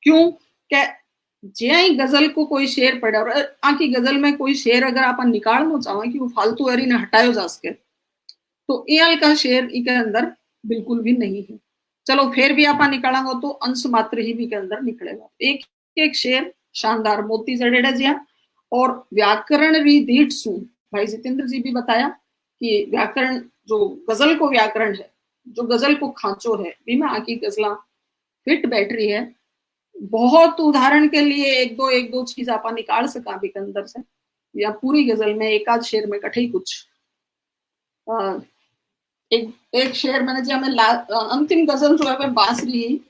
क्यों कि जे ही गजल को कोई शेर पढ़े, और आखी गजल में कोई शेर अगर आप निकालना चाहो कि वो फालतू एरी ने हटायो जा सके, तो एल का शेर इके अंदर बिल्कुल भी नहीं है। चलो फिर भी आप निकालेंगे तो अंश मात्र ही भी के अंदर निकलेगा। एक एक शेर शानदार मोती जड़ेड़ा जिया। और व्याकरण री दीठ सु, भाई जितेंद्र जी भी बताया कि व्याकरण जो गजल को व्याकरण है, जो गजल को खांचो है, बीमा आकी गजला फिट बैठ रही है। बहुत उदाहरण के लिए एक दो चीज आप निकाल सका भी अंदर से, या पूरी गजल में एक आध शेर में कठे कुछ। एक शेर मैंने जो हमें अंतिम गजल जो है बांसुरी,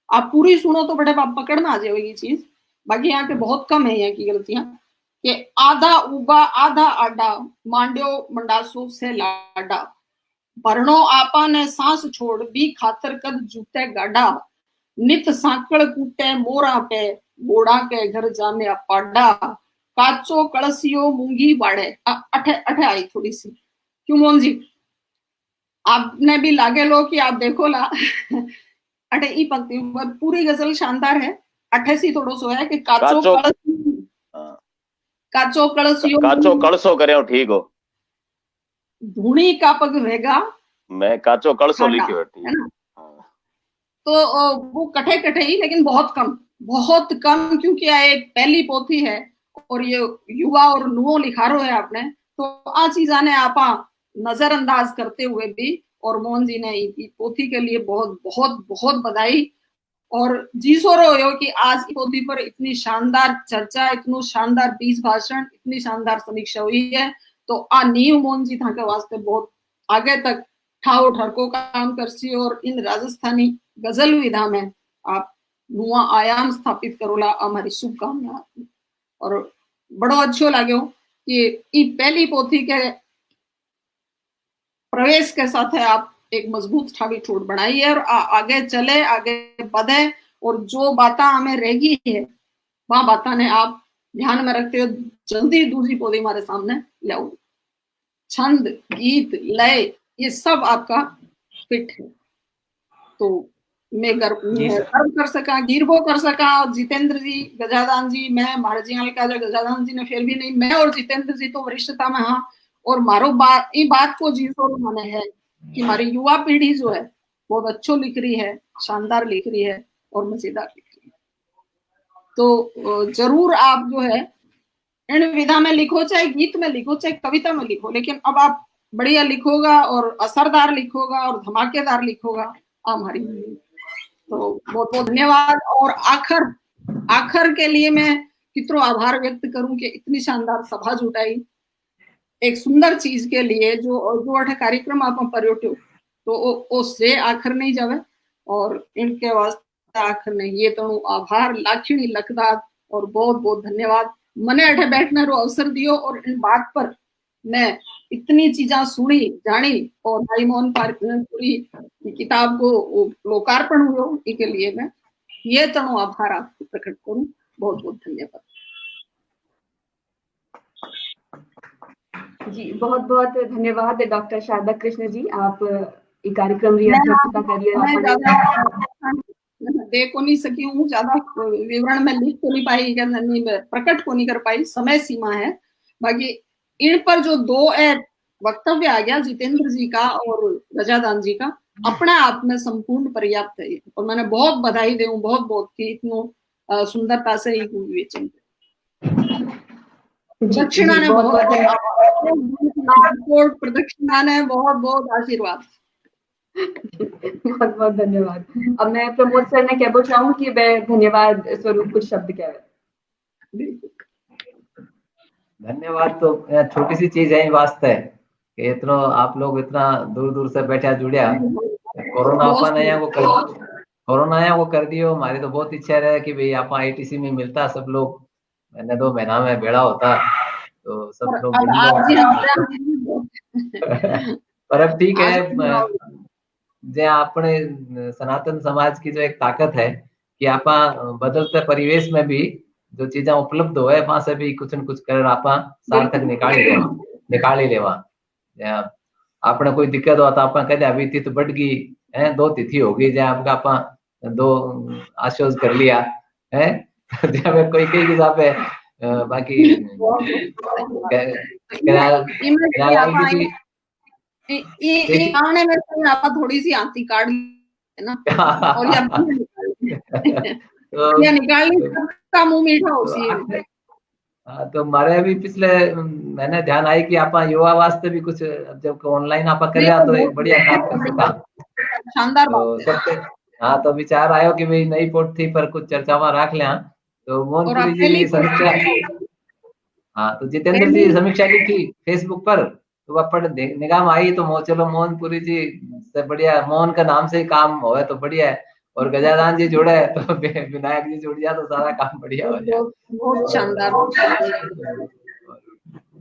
आप पूरी सुनो तो बड़े आप पकड़ में आ जाएगी चीज। बाकी यहाँ के बहुत कम है यहाँ की गलतियां कि आधा उबा आधा आडा, मांड्यो मंडासो से लाडा, भरनो आपा ने सांस छोड़ भी खातर कद जूते गाडा, नित सांकड़ कूटे मोरा पे बोड़ा के घर जाने पाडा, काचो कलसियो मूंगी बाड़े। अठे अठे आई थोड़ी सी, क्यों मोहन जी आपने भी लागे लो कि आप देखो ला अठे ई पंक्ति पूरी गजल शानदार है। अठे सी थोड़ो सो है कि काचो कलसो करे ठीक हो, धूणी का पग वेगा, मैं काचो कलसो लिखियो है ना। तो वो कठे कठे ही, लेकिन बहुत कम क्योंकि ये पहली पोथी है और ये युवा और नुओ लिखारो है आपने, तो आ चीजा ने आपा नजरअंदाज करते हुए भी, और मोहन जी ने पोथी के लिए बहुत बहुत बहुत बधाई। और जीसो रहो कि आज की पोथी पर इतनी शानदार चर्चा, इतनो शानदार बीज भाषण, इतनी शानदार समीक्षा हुई है। तो आ नींव मोहन जी था के वास्ते बहुत आगे तक ठाओ ठरको काम करसी, और इन राजस्थानी गजल विधा में आप नुआ आयाम स्थापित करोला हमारी शुभकामना। और बड़ो अच्छो लाग्यो कि ई पहली पोथी के प्रवेश के साथ है आप एक मजबूत ठावी ठोड़ बनाई है और आगे चले, आगे बढ़े, और जो बातें हमें रहेगी है वहां बातें ने आप ध्यान में रखते हो जल्दी दूसरी पोथी हमारे सामने लाओ। छंद, गीत, लय, ये सब आपका फिट है। तो मैं गर्व कर सका, गिरबो कर सका। और जितेंद्र जी, गजादान जी, मैं महाराज जी का जो गजादान जी ने फिर भी नहीं, मैं और जितेंद्र जी तो वरिष्ठता में हाँ। और मारो बात को जीतो माने है कि हमारी युवा पीढ़ी जो है बहुत अच्छो लिख रही है, शानदार लिख रही है और मजेदार लिख रही है। तो जरूर आप जो है इन विधा में लिखो, चाहे गीत में लिखो, चाहे कविता में लिखो, लेकिन अब आप बढ़िया लिखोगा और असरदार लिखोगा और धमाकेदार लिखोगा हमारी। तो बहुत बहुत धन्यवाद। और आखिर के लिए मैं कितनो आभार व्यक्त करूं कि इतनी शानदार सभा जुटाई एक सुंदर चीज के लिए जो अठ कार्यक्रम आप पर्योट्यो, तो ओ से आखिर नहीं जावे और इनके वास्ते आखिर नहीं। ये तो आभार लाखिणी लखदार और बहुत बहुत धन्यवाद। मने अठे बैठने रो अवसर दियो और इन बात पर मैं इतनी चीजा सुनी जानी और भाई मोहन पूरी किताब को लोकार्पण हुआ, इसके लिए मैं ये तनो आभार आपको प्रकट करूं। बहुत बहुत धन्यवाद जी। बहुत बहुत धन्यवाद डॉक्टर शारदा कृष्ण जी, आप ये कार्यक्रम री अध्यक्षता करिए। दे को नहीं सकी हूँ ज्यादा विवरण में लिख को नहीं पाई, प्रकट को नहीं कर पाई, समय सीमा है। बाकी इन पर जो दो वक्तव्य आ गया जितेंद्र जी का और गजादान जी का, अपने आप में संपूर्ण पर्याप्त है और मैंने बहुत बधाई दूं बहुत बहुत की इतनो सुंदरता से ही विवेचन। प्रदक्षिणा ने बहुत बहुत आशीर्वाद। बहुत बहुत धन्यवाद। अब मैं प्रमोद सर ने कहना चाहूँ कि मैं धन्यवाद स्वरूप कुछ शब्द कहे। धन्यवाद तो छोटी सी चीज है वास्ते कि इतना आप लोग इतना दूर दूर से बैठा जुड़िया। कोरोना आया वो कर दियो। हमारी तो बहुत इच्छा रहे कि भाई आप आईटीसी में मिलता सब लोग, मैंने 2 महीना में बेड़ा होता तो सब लोग पर अब ठीक है। जे अपने सनातन समाज की जो एक ताकत है कि आप बदलते परिवेश में भी जो चीजें उपलब्ध हो वहां से भी कुछ न कुछ कर आप सार्थक निकाल ही लेवा। आपने कोई दिक्कत हो तो आप कहते अभी तिथि बढ़ गई है, 2 तिथि हो गई, जहाँ आपका आप 2 आश्वास कर लिया है जहाँ कोई कई हिसाब है। बाकी ये आने में आप थोड़ी सी आंती काट है ना और ये निकालने का मुंह मीठा होती है। हाँ तो हमारे अभी पिछले मैंने ध्यान आई कि आप युवा वास्ते भी कुछ जब ऑनलाइन आप कर रहा तो एक बढ़िया काम कर सका, शानदार बात है। हाँ तो विचार आयो कि भाई नई पोथी पर कुछ चर्चा में रख लें। तो मोहनपुरी जी समीक्षा, हाँ तो जितेंद्र जी समीक्षा लिखी फेसबुक पर, तो वह पढ़ निगाह आई तो चलो मोहनपुरी जी से बढ़िया, मोहन का नाम से ही काम हो तो बढ़िया है, और गजादान जी जुड़े तो विनायक जी जुड़ जाए तो सारा काम बढ़िया हो जाए। बहुत शानदार।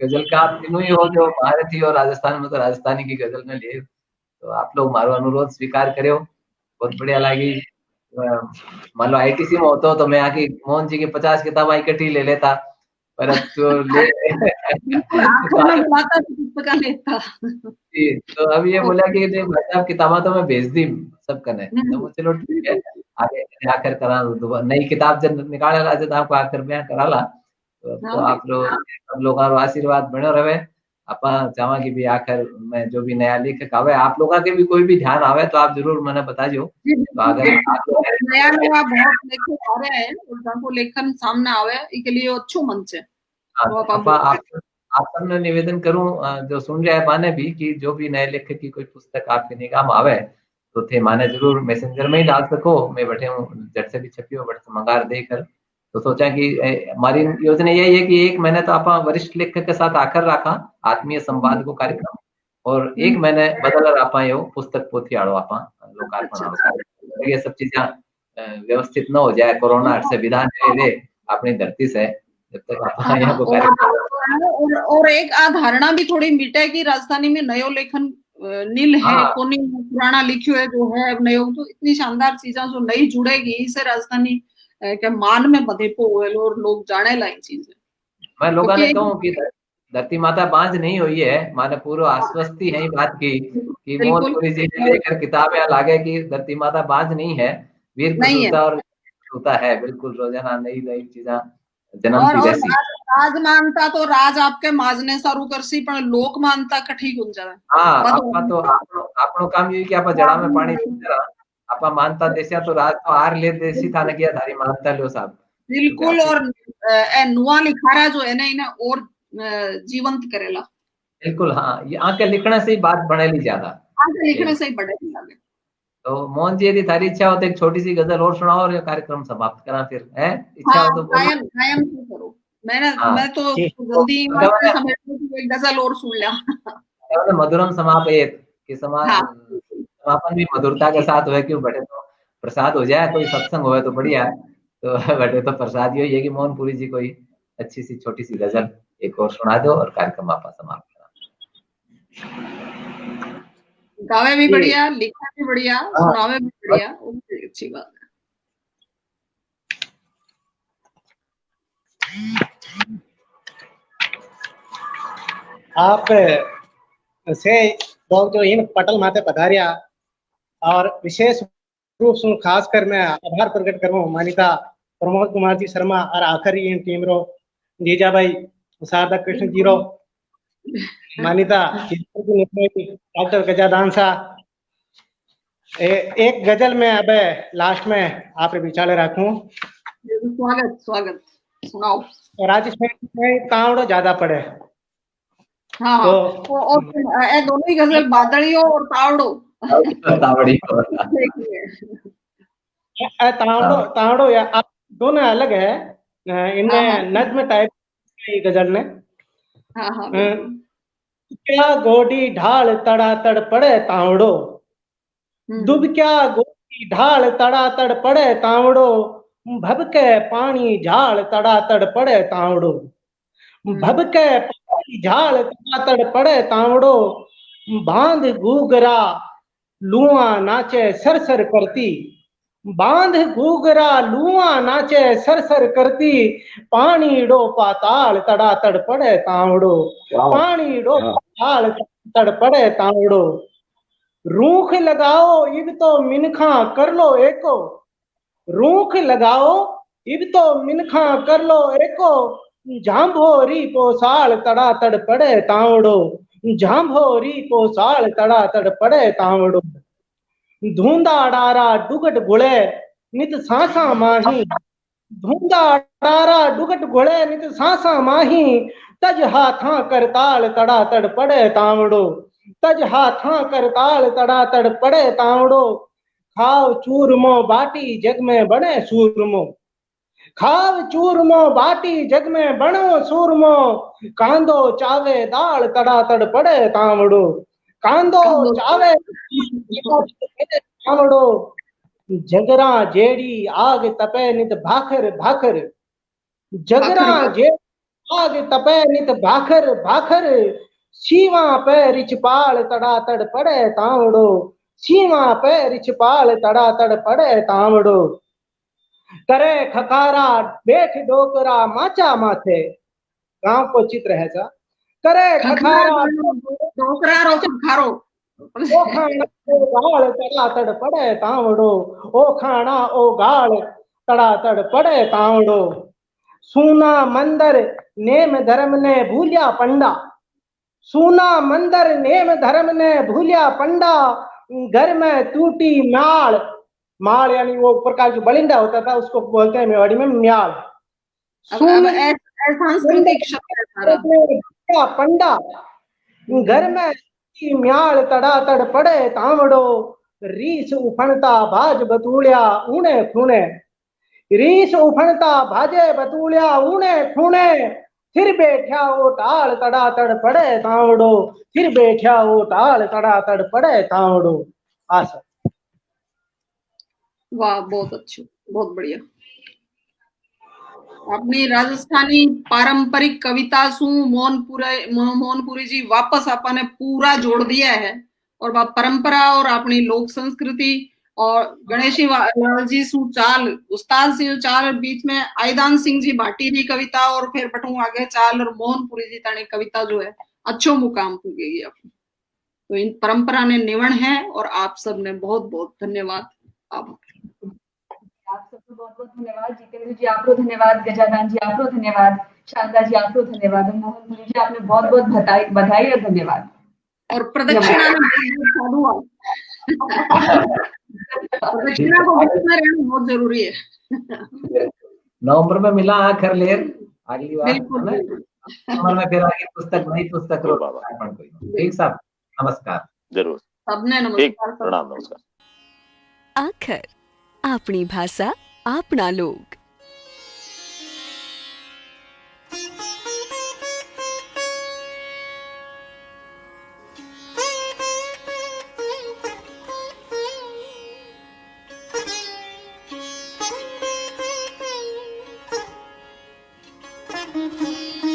गजल का आप तीनों ही हो जो भारतीय और राजस्थान में तो राजस्थानी की गजल में लिए, तो आप लोग मारो अनुरोध स्वीकार करो, बहुत बढ़िया लगी। मान लो आईटीसी में होता तो मैं आके मोहन जी की 50 किताबें इकट्ठी ले लेता, पर अब तो तो अब ये बोला कि भाई किताबा तो मैं भेज दी सब करने, तो चलो ठीक है आगे आकर करा नई किताब जब निकालेला जब आपको आकर बयान कराला तो आप लोग सब लोगों का आशीर्वाद बने रहे। आपा चाहवा कि भी आखिर में जो भी नया लेखक आवे आप लोगों के भी कोई भी ध्यान आवे तो आप जरूर मैंने बता जो। तो अगर नया बहुत लेखक आ रहे हैं उनको लेखन सामने आवे इसके लिए अच्छो मंच है। आप सबने निवेदन करूं जो सुन रहे हैं माने भी कि जो भी नए लेखक की कोई पुस्तक आपके निगाह में आवे तो थे माने जरूर मैसेंजर में ही डाल सको। मैं बैठे हूँ झट से भी छपी हो बट मंगार देकर तो सोचा कि हमारी योजना यही है कि 1 महीने तो आप वरिष्ठ लेखक के साथ आकर रखा आत्मीय संवाद को कार्यक्रम, और 1 महीने बदल आप पुस्तक पोथी आड़ो आप लोकार्पण ये सब चीजें व्यवस्थित न हो जाए, कोरोना से विदा ले अपनी धरती से, जब तक आप यहाँ को और एक धारणा भी थोड़ी मिटे कि राजधानी में नयो लेखन नील है, कोनी पुराना लिखियो है जो है नयो, तो इतनी शानदार चीजा जो नई जुड़ेगी इससे राजधानी के मान में बधे पो और लोग जाने लाई चीजें। मैं लोगों ने कहूँ कि धरती माता बांझ नहीं हुई है, माने पूरा आश्वस्ति है बात की कि मोहनपुरी जी ने लेकर किताब यहाँ लागे कि धरती माता बांझ नहीं है, वीर और होता है, बिल्कुल रोजाना नई नई चीजा जन्मती रहती। राज मानता तो राज आपके माजने सारू करसी, पण लोक मानता कठी गुंजावे। हाँ, आपा तो आपनो काम ये कि आपा जड़ा में पानी पीता, आपा मानता देसिया तो राज तो आर ले देसी था न किया धारी मानता लो साहब। बिल्कुल, और नुआ लिखारा जो है ना इन्हें और जीवंत करेला। बिल्कुल हाँ, ये आके लिखने से ही बात बढ़ेली ज्यादा, आके लिखने से ही बढ़ेली ज्यादा। तो मोहन जी यदि थारी इच्छा हो तो एक छोटी सी गजल और सुनाओ और ये कार्यक्रम समाप्त करा फिर, है इच्छा हो तो गायन करो। मैं तो जल्दी एक गजल और सुन लिया। मधुरम समापयेत कि समापन भी मधुरता के साथ हुए, क्यों बैठे तो प्रसाद हो जाए, कोई सत्संग हुए तो बढ़िया, तो बैठे तो प्रसाद ही है कि मोहनपुरी जी कोई अच्छी सी छोटी सी गजल एक और सुना दो और कार्यक्रम आपका समाप्त करा। गावे भी बढ़िया, लिखा भी बढ़िया, सुनावे भी बढ़िया, अच्छी बात है। आप से लोग जो इन पटल माते पधारिया और विशेष रूप से खास कर मैं आभार प्रकट करूं मानिता प्रमोद कुमार जी शर्मा और आखिरी इन टीम रो जीजा भाई शारदा कृष्ण जी रो मानिता डॉक्टर गजादान सा। एक गजल में अब लास्ट में आप विचार रखूं। स्वागत स्वागत सुनाओ। राजस्थान में कावड़ो ज्यादा पड़े। हाँ, तो और दोनों ही गजल बादलियों और तावड़ो तावड़ो या आप दोनों अलग है, इनमें नज्म टाइप की गजल ने। क्या गोडी ढाल तड़ा तड़ पड़े तावड़ो, दुब क्या गोडी ढाल तड़ा तड़ पड़े तावड़ो, भबके पानी झाल तड़ा तड़ पड़े तावड़ो, भबके पानी झाल तड़ा तड़ पड़े तावड़ो, बांध घूगरा लुआ नाचे सरसर करती, बांध घूगरा लुआ नाचे सरसर करती, पानी डो पाताल तड़ा तड़ पड़े तावड़ो, पानी डो पाताल तड़ पड़े तावड़ो, रूख लगाओ इब तो मिनखा कर लो एको, रूख लगाओ इब तो मिनखा कर लो एको, झांभोरी पोसाल तड़ा तड़ पड़े तावड़ो, झांभोरी पोसाल तड़ा तड़ पड़े तावड़ो, धूंदा डारा डुगट गुड़े नित सांसा माही, धूंदा डारा डुगट गुड़े नित सांसा माही, तज हाथा करताल तड़ा तड़ पड़े तावड़ो, तज हाथा करताल तड़ा तड़ पड़े तावड़ो, खाव चूरमो बाटी जग में बने सूरमो, खाव चूरमो बाटी जग में बनो सूरमो, कांदो चावे दाल तड़ा तड़ पड़े तावड़ो, कांदो चावे तावड़ो, जगरा जेड़ी आग तपे नित भाखर भाखर, जगरा जेड़ी आग तपे नित भाखर भाखर, सीवा पे रिछपाल तड़ा तड़ पड़े तावड़ो, सीमा पे रिछपाल तड़ा तड़ पड़े तावड़ो, करे खकारा बैठ डोकरा माचा माथे, गांव को चित्र है सा, करे खकारा डोकरा रो खखारो, ओ खाना ओ गाल तड़ा तड़ पड़े तावड़ो, ओ खाना ओ गाल तड़ा तड़ पड़े तावड़ो, सूना मंदिर नेम धर्म ने भूलिया पंडा, सूना मंदिर नेम धर्म ने भूलिया पंडा, घर में टूटी माल, माल यानी वो प्रकार जो बलिंदा होता था उसको बोलते हैं मेवाड़ी में म्याल, सांस्कृतिक शब्द है पंडा, घर में म्याल तड़ा तड़ पड़े तावड़ो, रीस उफणता भाज बतूलिया ऊने खूने, रीस उफणता भाजे बतूलिया ऊने खूने, फिर बैठा वो टाल तड़ा तड़ पड़े तावड़ो, फिर बैठा वो टाल तड़ा तड़ पड़े तावड़ो। आशा वाह, बहुत अच्छी, बहुत बढ़िया। अपनी राजस्थानी पारंपरिक कविता सु मोहनपुरी जी वापस आपने पूरा जोड़ दिया है और वह परंपरा और अपनी लोक संस्कृति और गणेशी लाल जी सु चाल, उस्ताद सिंह चाल, बीच में आईदान सिंह जी भाटी री कविता और फिर पठू आगे चाल और मोहनपुरी जी तानी कविता जो है अच्छो मुकाम पुगेगी अपनी। तो इन परंपरा ने निवण है और आप सब ने बहुत बहुत धन्यवाद। आभार। आप सबको बहुत बहुत धन्यवाद। जितेंद्र जी आपको धन्यवाद, गजानन जी आपको धन्यवाद, शारदा जी आपको धन्यवाद और मोहनपुरी जी आपने बहुत बहुत बधाई और धन्यवाद। और प्रदक्षिणा में साधु आओ। प्रदक्षिणा को में रहना बहुत जरूरी है। नवंबर में मिला आखिर लेर अगली बार बिल्कुल, नवंबर में फिर आगे पुस्तक नई पुस्तक रो ठीक साहब, नमस्कार। जरूर सबने ठीक, नमस्कार। प्रणाम, नमस्कार। आखर आपनी भाषा आपना लोग। Thank you.